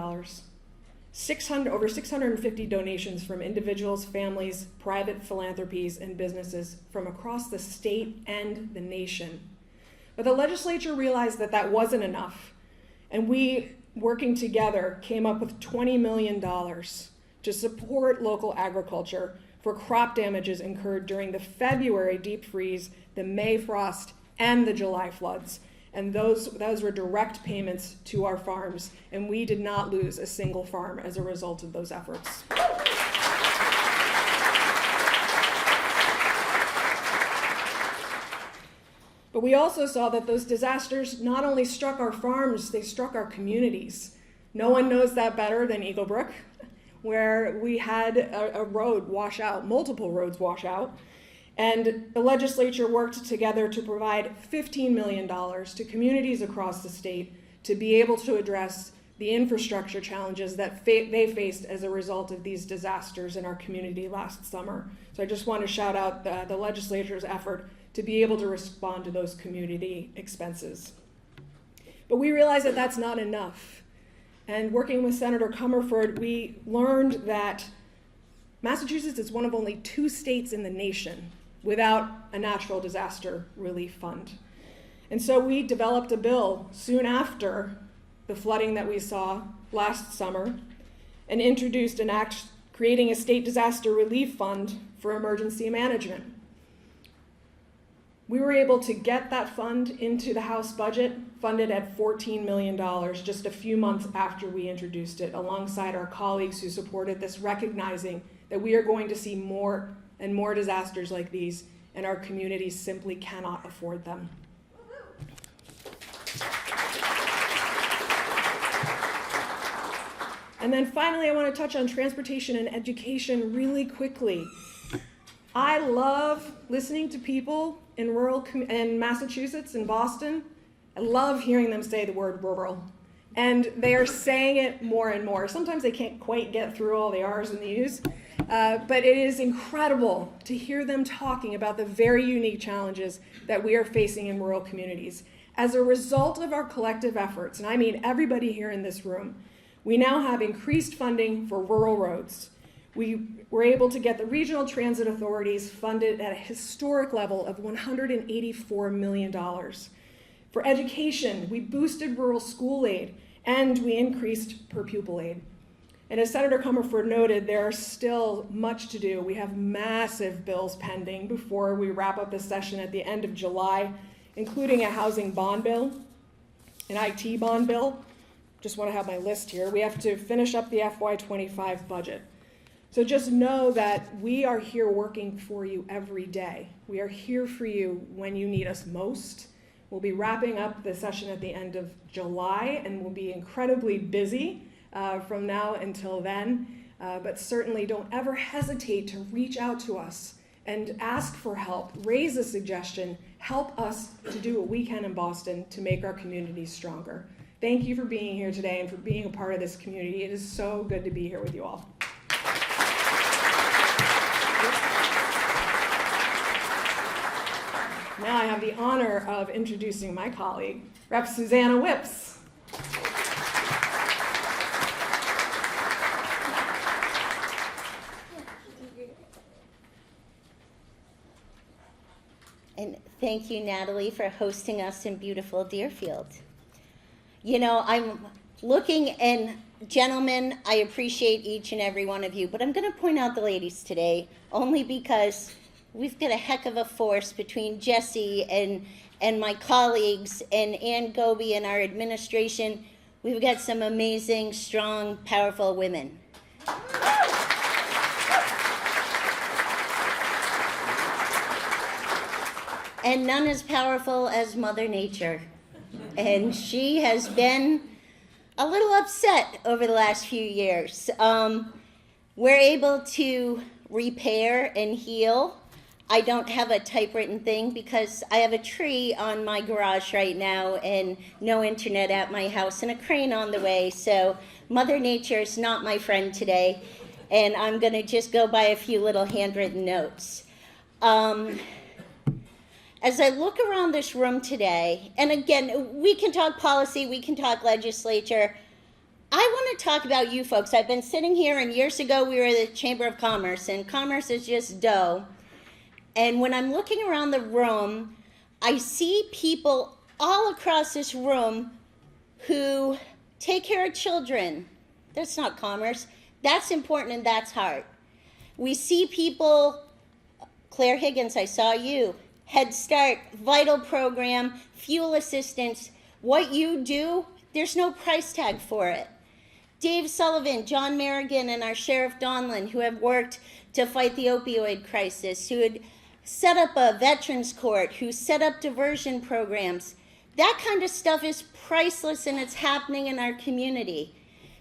Over 650 donations from individuals, families, private philanthropies, and businesses from across the state and the nation. But the legislature realized that that wasn't enough, and we, working together, came up with $20 million to support local agriculture for crop damages incurred during the February deep freeze, the May frost, and the July floods. And those were direct payments to our farms, and we did not lose a single farm as a result of those efforts. But we also saw that those disasters not only struck our farms, they struck our communities. No one knows that better than Eaglebrook, where we had a road wash out, multiple roads wash out. And the legislature worked together to provide $15 million to communities across the state to be able to address the infrastructure challenges that they faced as a result of these disasters in our community last summer. So I just want to shout out the legislature's effort to be able to respond to those community expenses. But we realize that that's not enough. And working with Senator Comerford, we learned that Massachusetts is one of only 2 states in the nation without a natural disaster relief fund. And so we developed a bill soon after the flooding that we saw last summer and introduced an act creating a state disaster relief fund for emergency management. We were able to get that fund into the House budget, funded at $14 million, just a few months after we introduced it, alongside our colleagues who supported this, recognizing that we are going to see more and more disasters like these, and our communities simply cannot afford them. And then finally, I want to touch on transportation and education really quickly. I love listening to people in Massachusetts and Boston. I love hearing them say the word rural. And they are saying it more and more. Sometimes they can't quite get through all the R's and the U's. But it is incredible to hear them talking about the very unique challenges that we are facing in rural communities. As a result of our collective efforts, and I mean everybody here in this room, we now have increased funding for rural roads. We were able to get the regional transit authorities funded at a historic level of $184 million. For education, we boosted rural school aid, and we increased per pupil aid. And as Senator Comerford noted, there are still much to do. We have massive bills pending before we wrap up this session at the end of July, including a housing bond bill, an IT bond bill. Just want to have my list here. We have to finish up the FY25 budget. So just know that we are here working for you every day. We are here for you when you need us most. We'll be wrapping up the session at the end of July, and we'll be incredibly busy from now until then. But certainly don't ever hesitate to reach out to us and ask for help, raise a suggestion, help us to do what we can in Boston to make our communities stronger. Thank you for being here today and for being a part of this community. It is so good to be here with you all. Now I have the honor of introducing my colleague, Rep. Susannah Whips. And thank you, Natalie, for hosting us in beautiful Deerfield. You know, I'm looking, and Gentlemen, I appreciate each and every one of you, but I'm going to point out the ladies today only because we've got a heck of a force between Jesse and my colleagues and Ann Koby and our administration. We've got some amazing, strong, powerful women. And none as powerful as Mother Nature. And she has been a little upset over the last few years. We're able to repair and heal. I don't have a typewritten thing because I have a tree on my garage right now and no internet at my house and a crane on the way. So Mother Nature is not my friend today. And I'm going to just go by a few little handwritten notes. As I look around this room today, and again, we can talk policy, we can talk legislature. I want to talk about you folks. I've been sitting here, and years ago we were the Chamber of Commerce, and commerce is just dough. And when I'm looking around the room, I see people all across this room who take care of children. That's not commerce. That's important and that's hard. We see people, Claire Higgins, I saw you. Head Start, Vital Program, fuel assistance. What you do, there's no price tag for it. Dave Sullivan, John Merrigan, and our Sheriff Donlin, who have worked to fight the opioid crisis, who had set up a veterans court, who set up diversion programs. That kind of stuff is priceless and it's happening in our community.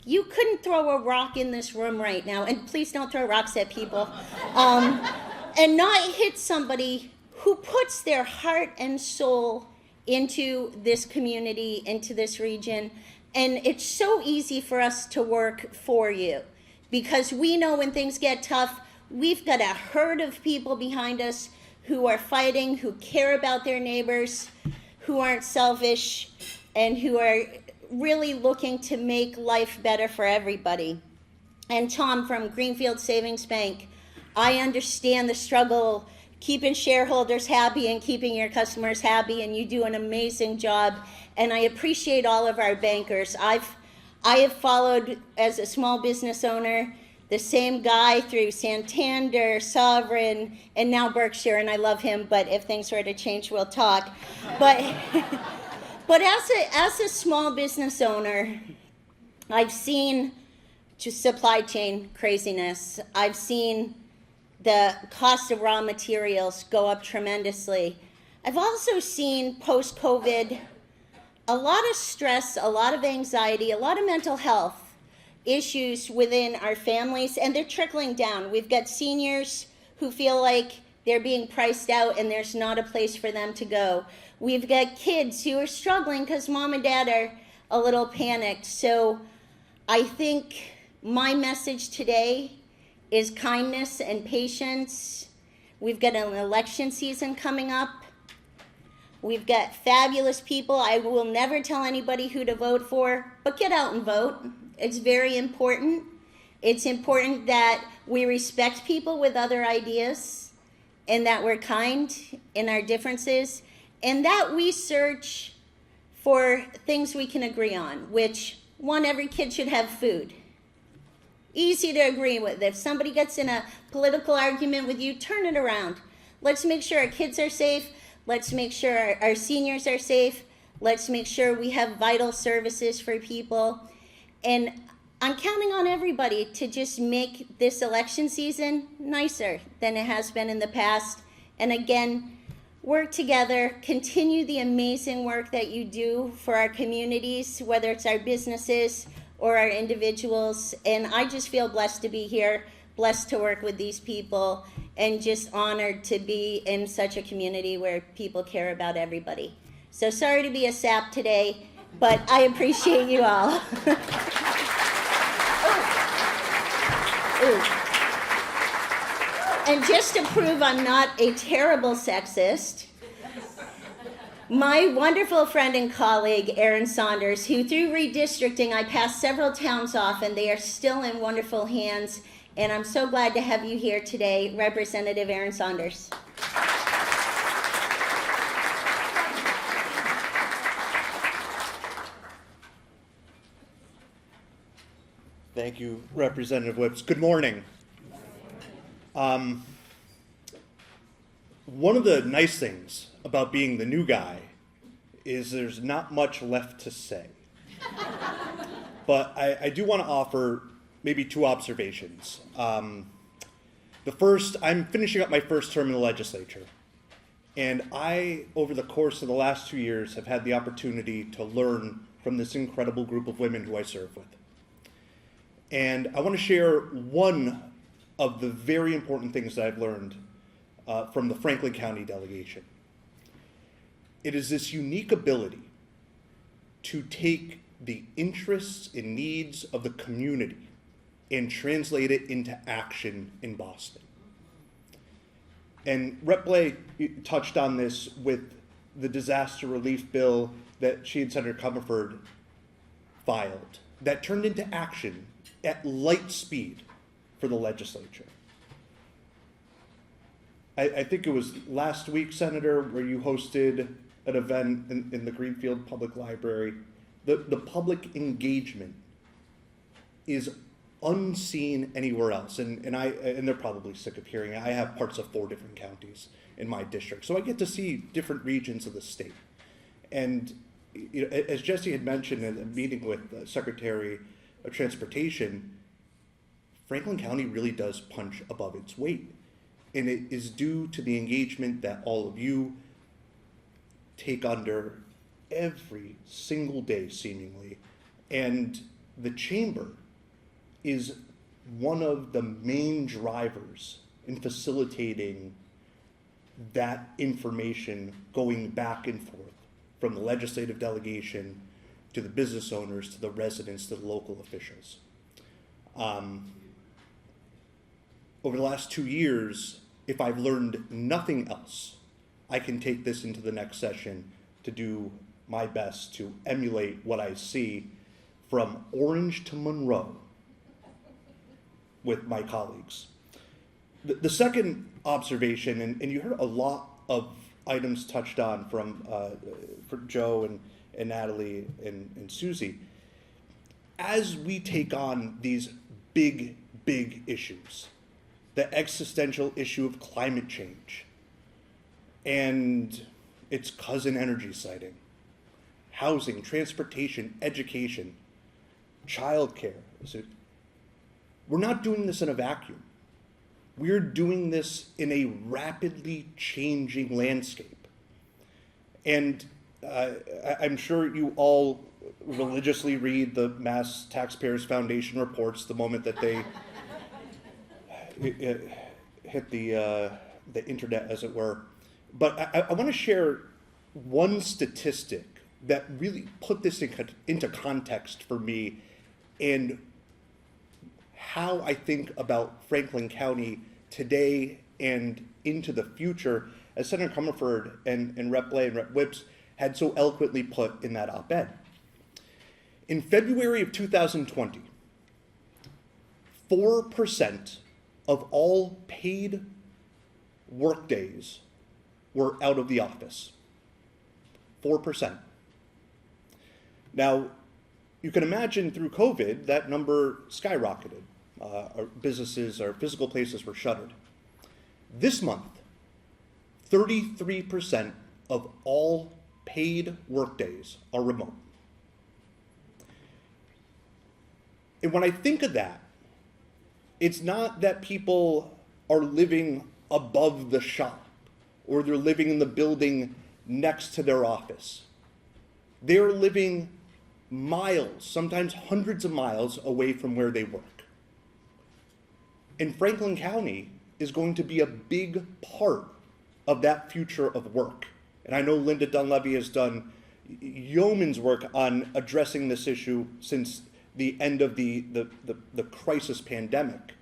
You couldn't throw a rock in this room right now, and please don't throw rocks at people, and not hit somebody who puts their heart and soul into this community, into this region. And it's so easy for us to work for you because we know when things get tough, we've got a herd of people behind us who are fighting, who care about their neighbors, who aren't selfish, and who are really looking to make life better for everybody. And Tom from Greenfield Savings Bank, I understand the struggle keeping shareholders happy and keeping your customers happy, and you do an amazing job. And I appreciate all of our bankers. I have followed, as a small business owner, the same guy through Santander, Sovereign, and now Berkshire, and I love him, but if things were to change, we'll talk. But as a small business owner, I've seen just supply chain craziness. I've seen the cost of raw materials go up tremendously. I've also seen post-COVID a lot of stress, a lot of anxiety, a lot of mental health issues within our families, and they're trickling down. We've got seniors who feel like they're being priced out and there's not a place for them to go. We've got kids who are struggling because mom and dad are a little panicked. So I think my message today is kindness and patience. We've got an election season coming up. We've got fabulous people. I will never tell anybody who to vote for, but get out and vote. It's very important. It's important that we respect people with other ideas and that we're kind in our differences and that we search for things we can agree on, which, one, every kid should have food. Easy to agree with. If somebody gets in a political argument with you, turn it around. Let's make sure our kids are safe. Let's make sure our seniors are safe. Let's make sure we have vital services for people. And I'm counting on everybody to just make this election season nicer than it has been in the past. And again, work together, continue the amazing work that you do for our communities, whether it's our businesses or our individuals. And I just feel blessed to be here, blessed to work with these people, and just honored to be in such a community where people care about everybody. So sorry to be a sap today, but I appreciate you all. Ooh. And just to prove I'm not a terrible sexist, my wonderful friend and colleague, Erin Saunders, who through redistricting, I passed several towns off, and they are still in wonderful hands. And I'm so glad to have you here today, Representative Erin Saunders. Thank you, Representative Whips. Good morning. One of the nice things about being the new guy is there's not much left to say. But I do want to offer maybe two observations. The first, I'm finishing up my first term in the legislature. And I, over the course of the last 2 years, have had the opportunity to learn from this incredible group of women who I serve with. And I want to share one of the very important things that I've learned from the Franklin County delegation. It is this unique ability to take the interests and needs of the community and translate it into action in Boston. And Rep. Blais touched on this with the disaster relief bill that she and Senator Comerford filed that turned into action at light speed for the legislature. I think it was last week, Senator, where you hosted an event in the Greenfield Public Library. The public engagement is unseen anywhere else, and they're probably sick of hearing it. I have parts of 4 different counties in my district, so I get to see different regions of the state. And you know, as Jesse had mentioned in a meeting with Secretary of Transportation, Franklin County really does punch above its weight, and it is due to the engagement that all of you take under every single day, seemingly, and the chamber is one of the main drivers in facilitating that information going back and forth from the legislative delegation to the business owners, to the residents, to the local officials. Over the last 2 years, if I've learned nothing else, I can take this into the next session to do my best to emulate what I see from Orange to Monroe with my colleagues. The second observation, and you heard a lot of items touched on from Joe and Natalie and Susie, as we take on these big issues, the existential issue of climate change and its cousin energy siting, housing, transportation, education, childcare. We're not doing this in a vacuum. We're doing this in a rapidly changing landscape. And I'm sure you all religiously read the Mass Taxpayers Foundation reports the moment that they hit the internet, as it were. But I want to share one statistic that really put this into context for me and how I think about Franklin County today and into the future, as Senator Comerford and Rep. Blais and Rep. Whips had so eloquently put in that op-ed. In February of 2020, 4% of all paid workdays were out of the office. 4%. Now, you can imagine through COVID, that number skyrocketed. Our businesses, our physical places were shuttered. This month, 33% of all paid workdays are remote. And when I think of that, it's not that people are living above the shop or they're living in the building next to their office. They're living miles, sometimes hundreds of miles away from where they work. And Franklin County is going to be a big part of that future of work. And I know Linda Dunleavy has done yeoman's work on addressing this issue since the end of the crisis pandemic,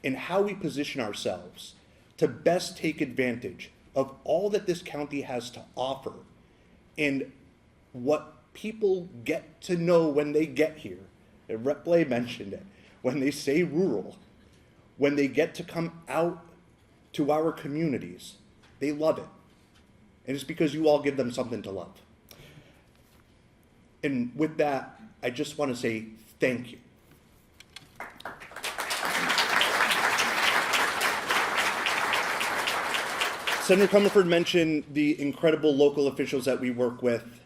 and how we position ourselves to best take advantage of all that this county has to offer and what people get to know when they get here. And Rep. Blais mentioned it. When they say rural, when they get to come out to our communities, they love it. And it's because you all give them something to love. And with that, I just want to say thank you. Senator Comerford mentioned the incredible local officials that we work with.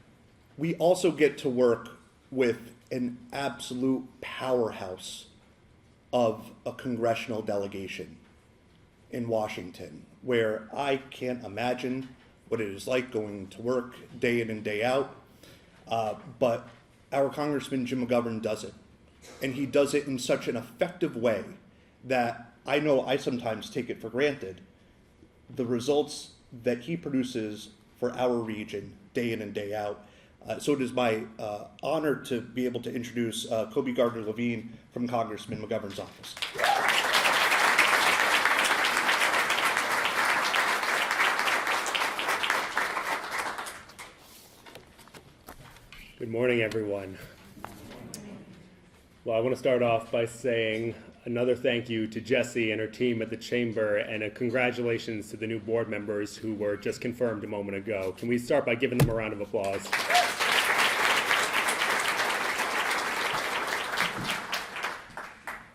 We also get to work with an absolute powerhouse of a congressional delegation in Washington, where I can't imagine what it is like going to work day in and day out. But our Congressman Jim McGovern does it. And he does it in such an effective way that I know I sometimes take it for granted. The results that he produces for our region day in and day out. So it is my honor to be able to introduce Koby Gardner-Levine from Congressman McGovern's office. Good morning, everyone. Well, I want to start off by saying another thank you to Jessie and her team at the Chamber, and a congratulations to the new board members who were just confirmed a moment ago. Can we start by giving them a round of applause?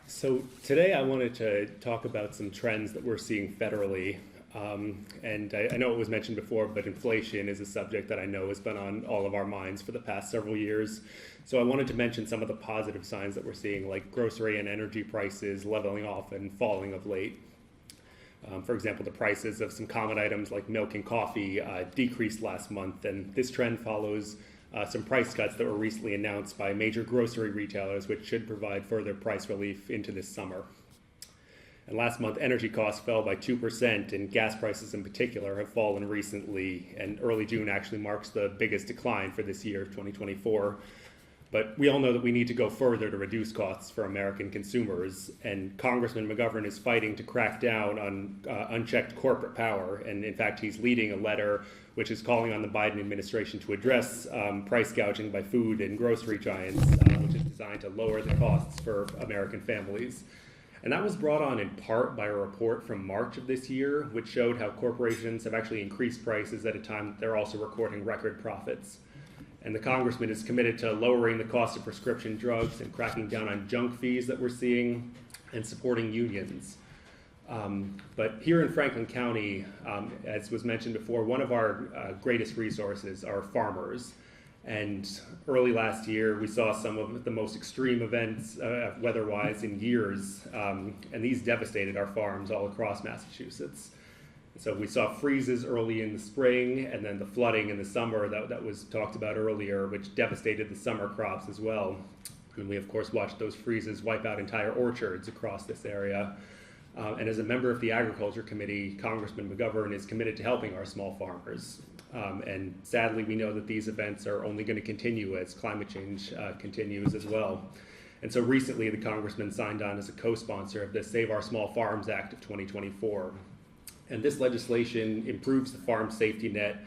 So today I wanted to talk about some trends that we're seeing federally. And I know it was mentioned before, but inflation is a subject that I know has been on all of our minds for the past several years. So I wanted to mention some of the positive signs that we're seeing, like grocery and energy prices leveling off and falling of late. For example, the prices of some common items like milk and coffee decreased last month, and this trend follows some price cuts that were recently announced by major grocery retailers, which should provide further price relief into this summer. And last month, energy costs fell by 2%, and gas prices in particular have fallen recently, and early June actually marks the biggest decline for this year, 2024. But we all know that we need to go further to reduce costs for American consumers, and Congressman McGovern is fighting to crack down on unchecked corporate power, and in fact, he's leading a letter which is calling on the Biden administration to address price gouging by food and grocery giants, which is designed to lower the costs for American families. And that was brought on in part by a report from March of this year, which showed how corporations have actually increased prices at a time that they're also recording record profits. And the Congressman is committed to lowering the cost of prescription drugs and cracking down on junk fees that we're seeing and supporting unions. But here in Franklin County, as was mentioned before, one of our greatest resources are farmers. And early last year, we saw some of the most extreme events weather-wise in years, and these devastated our farms all across Massachusetts. So we saw freezes early in the spring, and then the flooding in the summer that was talked about earlier, which devastated the summer crops as well. And we, of course, watched those freezes wipe out entire orchards across this area. And as a member of the Agriculture Committee, Congressman McGovern is committed to helping our small farmers. And sadly, we know that these events are only going to continue as climate change continues as well. And so recently, the Congressman signed on as a co-sponsor of the Save Our Small Farms Act of 2024. And this legislation improves the farm safety net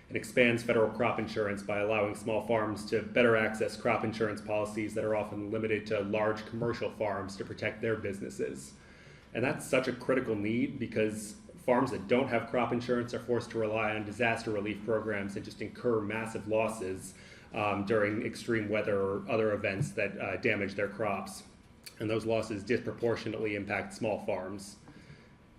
and expands federal crop insurance by allowing small farms to better access crop insurance policies that are often limited to large commercial farms to protect their businesses. And that's such a critical need because farms that don't have crop insurance are forced to rely on disaster relief programs and just incur massive losses during extreme weather or other events that damage their crops. And those losses disproportionately impact small farms.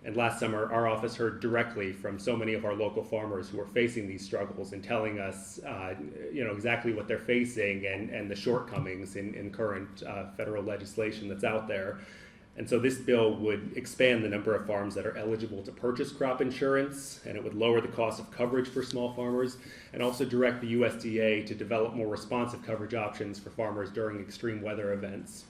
And last summer, our office heard directly from so many of our local farmers who are facing these struggles and telling us exactly what they're facing and the shortcomings in current federal legislation that's out there. And so this bill would expand the number of farms that are eligible to purchase crop insurance, and it would lower the cost of coverage for small farmers, and also direct the USDA to develop more responsive coverage options for farmers during extreme weather events.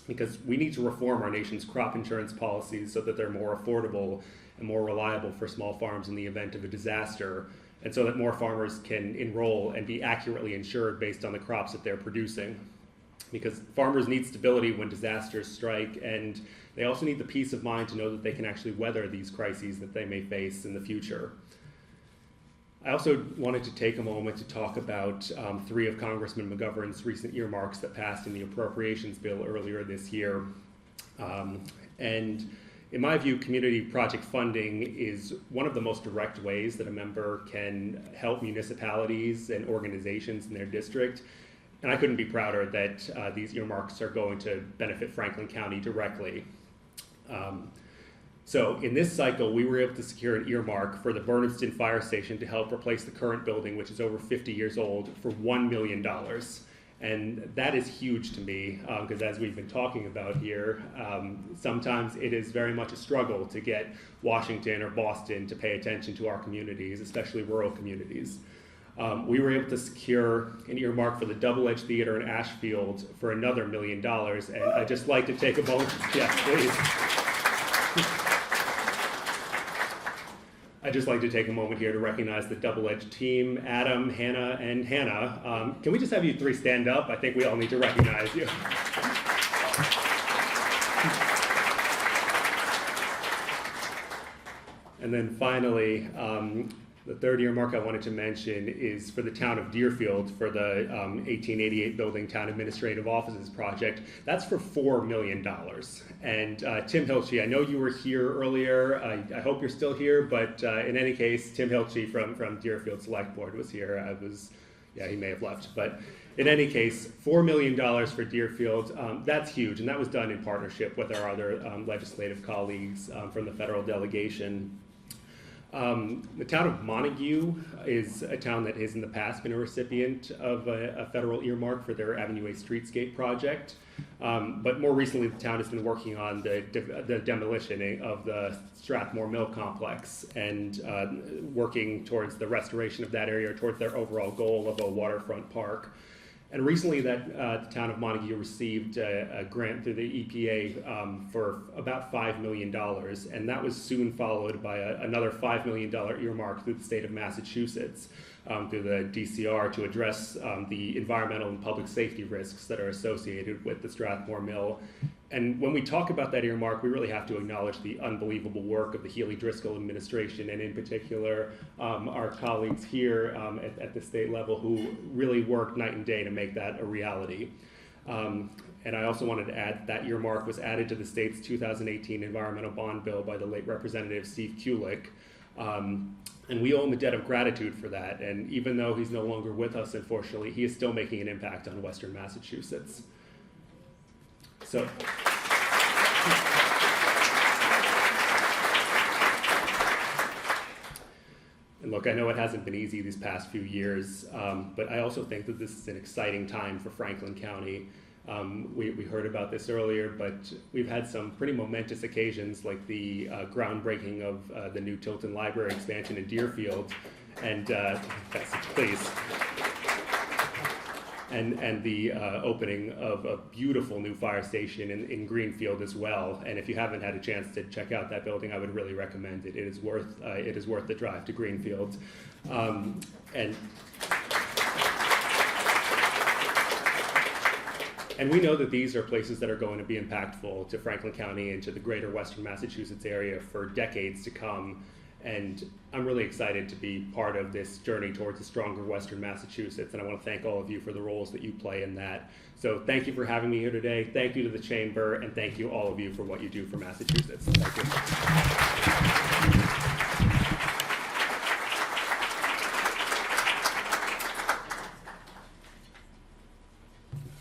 Because we need to reform our nation's crop insurance policies so that they're more affordable and more reliable for small farms in the event of a disaster, and so that more farmers can enroll and be accurately insured based on the crops that they're producing. Because farmers need stability when disasters strike, and they also need the peace of mind to know that they can actually weather these crises that they may face in the future. I also wanted to take a moment to talk about three of Congressman McGovern's recent earmarks that passed in the appropriations bill earlier this year. And in my view, community project funding is one of the most direct ways that a member can help municipalities and organizations in their district. And I couldn't be prouder that these earmarks are going to benefit Franklin County directly. So in this cycle, we were able to secure an earmark for the Bernardston Fire Station to help replace the current building, which is over 50 years old, for $1 million. And that is huge to me, because as we've been talking about here, sometimes it is very much a struggle to get Washington or Boston to pay attention to our communities, especially rural communities. We were able to secure an earmark for the Double Edge Theater in Ashfield for another $1 million, and I'd just like to take a moment, yes, please. I'd just like to take a moment here to recognize the Double Edge team, Adam, Hannah, and Hannah. Can we just have you three stand up? I think we all need to recognize you. And then finally, the third earmark I wanted to mention is for the town of Deerfield for the 1888 Building Town Administrative Offices project. That's for $4 million. And Tim Hilchey, I know you were here earlier. I hope you're still here, but in any case, Tim Hilchey from Deerfield Select Board was here. He may have left, but in any case, $4 million for Deerfield. That's huge, and that was done in partnership with our other legislative colleagues from the federal delegation. The town of Montague is a town that has in the past been a recipient of a federal earmark for their Avenue A Streetscape project. But more recently, the town has been working on the demolition of the Strathmore Mill complex and working towards the restoration of that area, towards their overall goal of a waterfront park. And recently, the town of Montague received a grant through the EPA for about $5 million, and that was soon followed by another $5 million earmark through the state of Massachusetts, through the DCR, to address the environmental and public safety risks that are associated with the Strathmore Mill. And when we talk about that earmark, we really have to acknowledge the unbelievable work of the Healy-Driscoll administration, and in particular, our colleagues here at the state level who really worked night and day to make that a reality. And I also wanted to add that earmark was added to the state's 2018 environmental bond bill by the late Representative Steve Kulik. And we owe him a debt of gratitude for that. And even though he's no longer with us, unfortunately, he is still making an impact on Western Massachusetts. So, and look, I know it hasn't been easy these past few years, but I also think that this is an exciting time for Franklin County. We heard about this earlier, but we've had some pretty momentous occasions like the groundbreaking of the new Tilton Library expansion in Deerfield, and please. And the opening of a beautiful new fire station in Greenfield as well. And if you haven't had a chance to check out that building, I would really recommend it. It is worth the drive to Greenfield. And we know that these are places that are going to be impactful to Franklin County and to the greater Western Massachusetts area for decades to come. And I'm really excited to be part of this journey towards a stronger Western Massachusetts, and I want to thank all of you for the roles that you play in that. So thank you for having me here today. Thank you to the Chamber, and thank you all of you for what you do for Massachusetts. Thank you.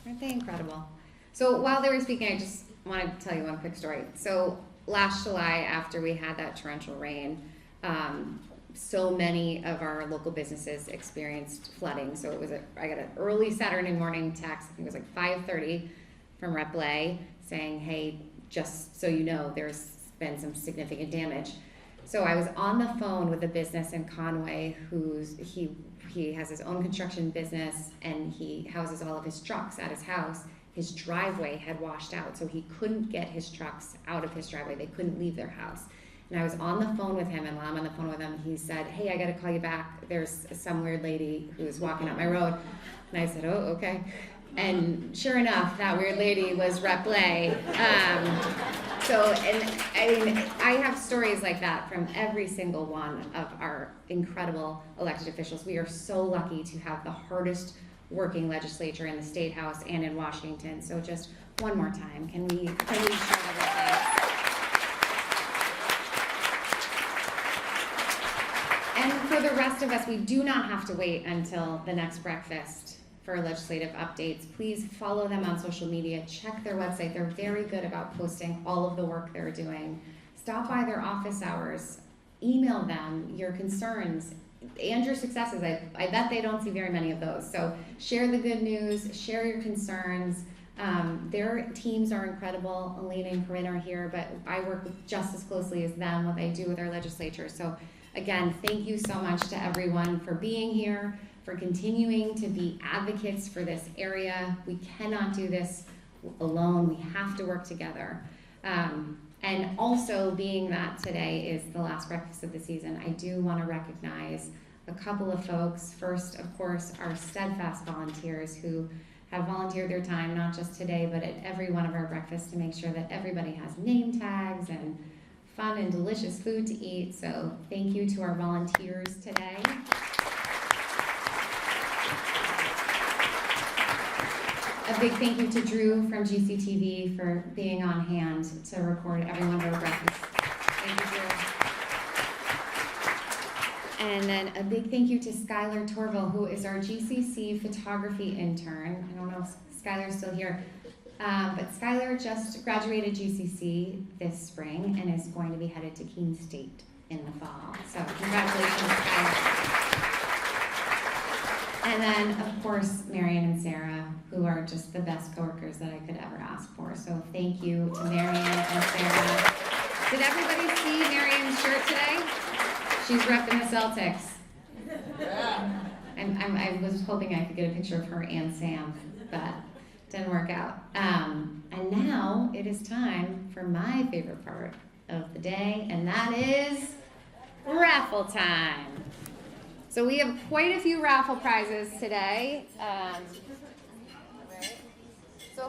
Aren't they incredible? So while they were speaking, I just wanted to tell you one quick story. So last July, after we had that torrential rain, so many of our local businesses experienced flooding. So I got an early Saturday morning text, I think it was like 5:30 from Rep. Blais saying, hey, just so you know, there's been some significant damage. So I was on the phone with a business in Conway he has his own construction business and he houses all of his trucks at his house. His driveway had washed out, so he couldn't get his trucks out of his driveway. They couldn't leave their house. And I was on the phone with him, and while I'm on the phone with him, he said, hey, I gotta call you back. There's some weird lady who's walking up my road. And I said, oh, okay. And sure enough, that weird lady was Rep. Blais. I have stories like that from every single one of our incrediable elected officials. We are so lucky to have the hardest working legislature in the State House and in Washington. So just one more time, can we show everything? And for the rest of us, we do not have to wait until the next breakfast for legislative updates. Please follow them on social media, check their website. They're very good about posting all of the work they're doing. stop by their office hours, email them your concerns and your successes. I bet they don't see very many of those. So share the good news, share your concerns. Their teams are incredible. Elena and Corinne are here, but I work with just as closely as them, what they do with our legislature. So again, thank you so much to everyone for being here, for continuing to be advocates for this area. We cannot do this alone. We have to work together. And also, being that today is the last breakfast of the season, I do want to recognize a couple of folks. First, of course, our steadfast volunteers who have volunteered their time, not just today, but at every one of our breakfasts to make sure that everybody has name tags and fun and delicious food to eat. So thank you to our volunteers today. A big thank you to Drew from GCTV for being on hand to record every one of our breakfasts. Thank you, Drew. And then a big thank you to Skylar Torville, who is our GCC photography intern. I don't know if Skylar's still here, but Skylar just graduated GCC this spring and is going to be headed to Keene State in the fall. So congratulations, Skylar. And then, of course, Marion and Sarah, who are just the best coworkers that I could ever ask for. So thank you to Marion and Sarah. Did everybody see Marion's shirt today? She's repping the Celtics. I was hoping I could get a picture of her and Sam, but didn't work out. And now it is time for my favorite part of the day, and that is raffle time. So we have quite a few raffle prizes today. So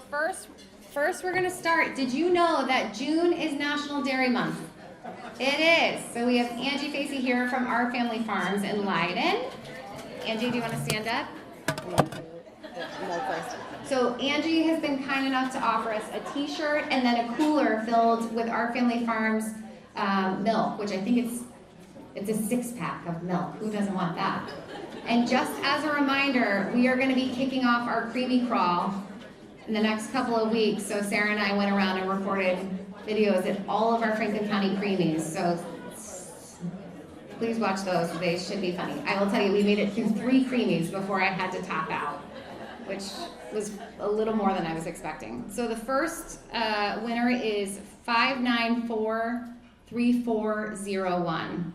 first we're gonna start. Did you know that June is National Dairy Month? It is. So we have Angie Facey here from Our Family Farms in Leiden. Angie, do you want to stand up? So Angie has been kind enough to offer us a t-shirt and then a cooler filled with Our Family Farms milk, which I think it's a 6-pack of milk. Who doesn't want that? And just as a reminder, we are going to be kicking off our creamy crawl in the next couple of weeks. So Sarah and I went around and recorded videos at all of our Franklin County creamies. So please watch those. They should be funny. I will tell you, we made it through 3 creamies before I had to top out, which was a little more than I was expecting. So the first winner is 5943401.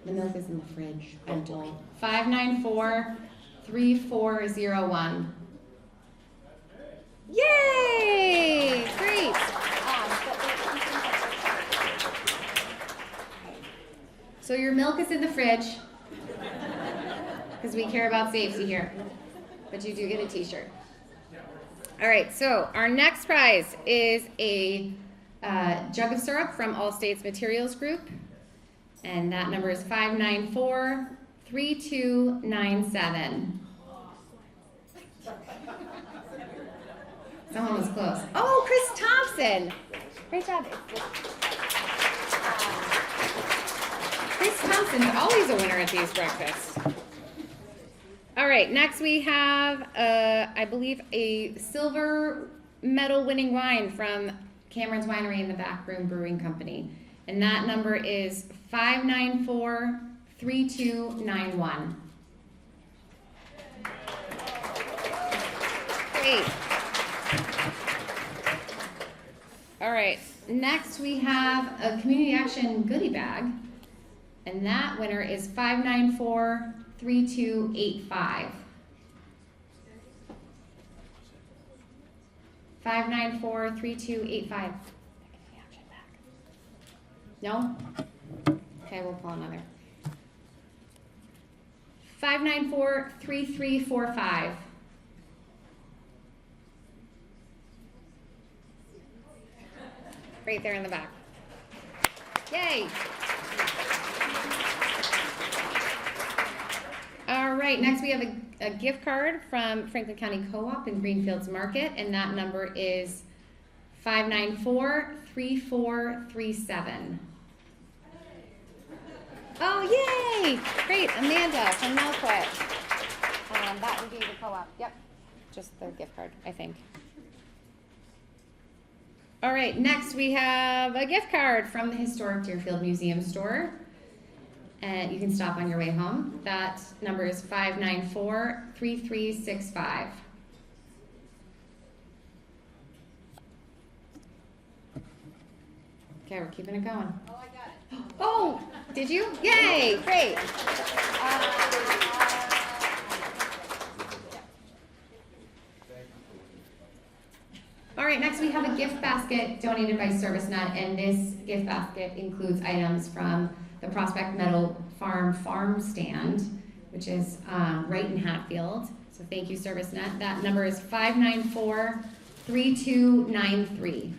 The milk is in the fridge, I'm told. 5943401. Yay! Great. So your milk is in the fridge, because we care about safety here. But you do get a t-shirt. All right, so our next prize is a jug of syrup from All States Materials Group. And that number is 5943297. Someone was close. Oh, Chris Thompson. Great job. Chris Thompson's always a winner at these breakfasts. All right, next we have, I believe, a silver medal winning wine from Cameron's Winery in the Backroom Brewing Company. And that number is 5943291. Great. All right, next we have a community action goodie bag, and that winner is 5943285. 5943285. No? Okay, we'll pull another. 5943345. Right there in the back. Yay! All right, next we have a gift card from Franklin County Co-op and Greenfields Market, and that number is 5943437. Oh, yay! Great, Amanda from Melquit. That would be the co-op. Yep, just the gift card, I think. All right, next we have a gift card from the Historic Deerfield Museum store. And you can stop on your way home. That number is 594-3365. Okay, we're keeping it going. Oh, I got it. Oh, did you? Yay, great. All right, next we have a gift basket donated by ServiceNet, and this gift basket includes items from the Prospect Meadow farm stand, which is right in Hatfield. So thank you, ServiceNet. That number is 594-3293.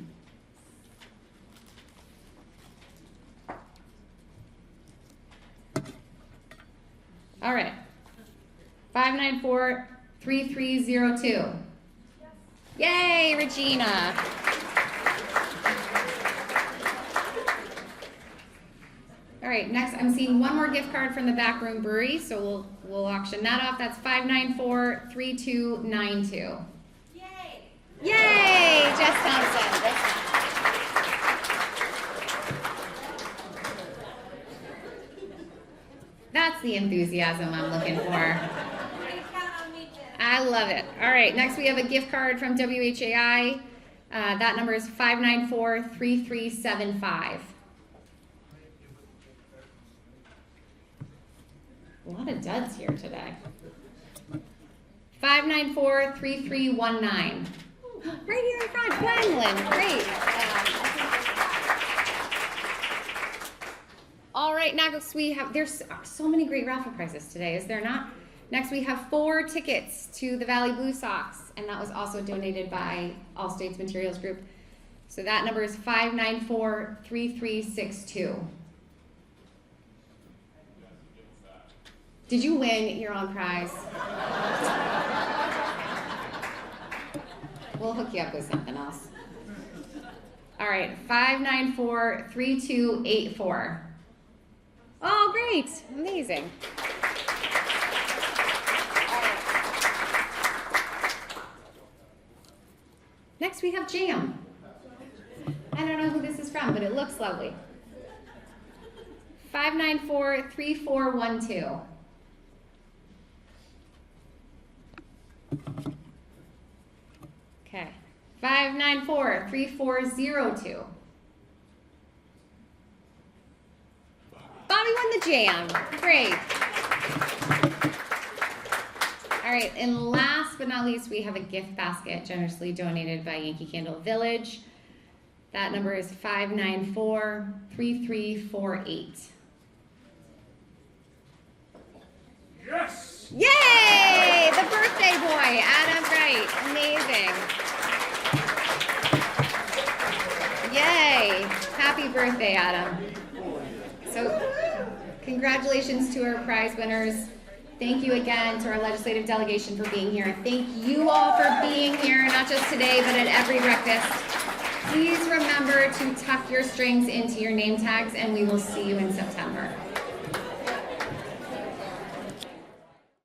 All right, 594-3302. Yay, Regina. All right, next I'm seeing one more gift card from the Backroom Brewery, so we'll auction that off. That's 594-3292. Yay! Yay, Jess Thompson. That's the enthusiasm I'm looking for. I love it. All right, next we have a gift card from WHAI. That number is 594-3375. A lot of duds here today. 594-3319. Right here in front, Gwendolyn, great. All right, next we have, there's so many great raffle prizes today, is there not? Next we have 4 tickets to the Valley Blue Sox, and that was also donated by All States Materials Group. So that number is 594-3362. Did you win your own prize? We'll hook you up with something else. All right, 594-3284. Oh, great, amazing. Next we have jam. I don't know who this is from, but it looks lovely. 594-3412. Okay. 594-3402. Bobby won the jam. Great. All right, and last but not least, we have a gift basket generously donated by Yankee Candle Village. That number is 594-3348. Yes! Yay! The birthday boy, Adam Wright. Amazing. Yay! Happy birthday, Adam. So, congratulations to our prize winners. Thank you again to our legislative delegation for being here. Thank you all for being here, not just today, but at every breakfast. Please remember to tuck your strings into your name tags, and we will see you in September.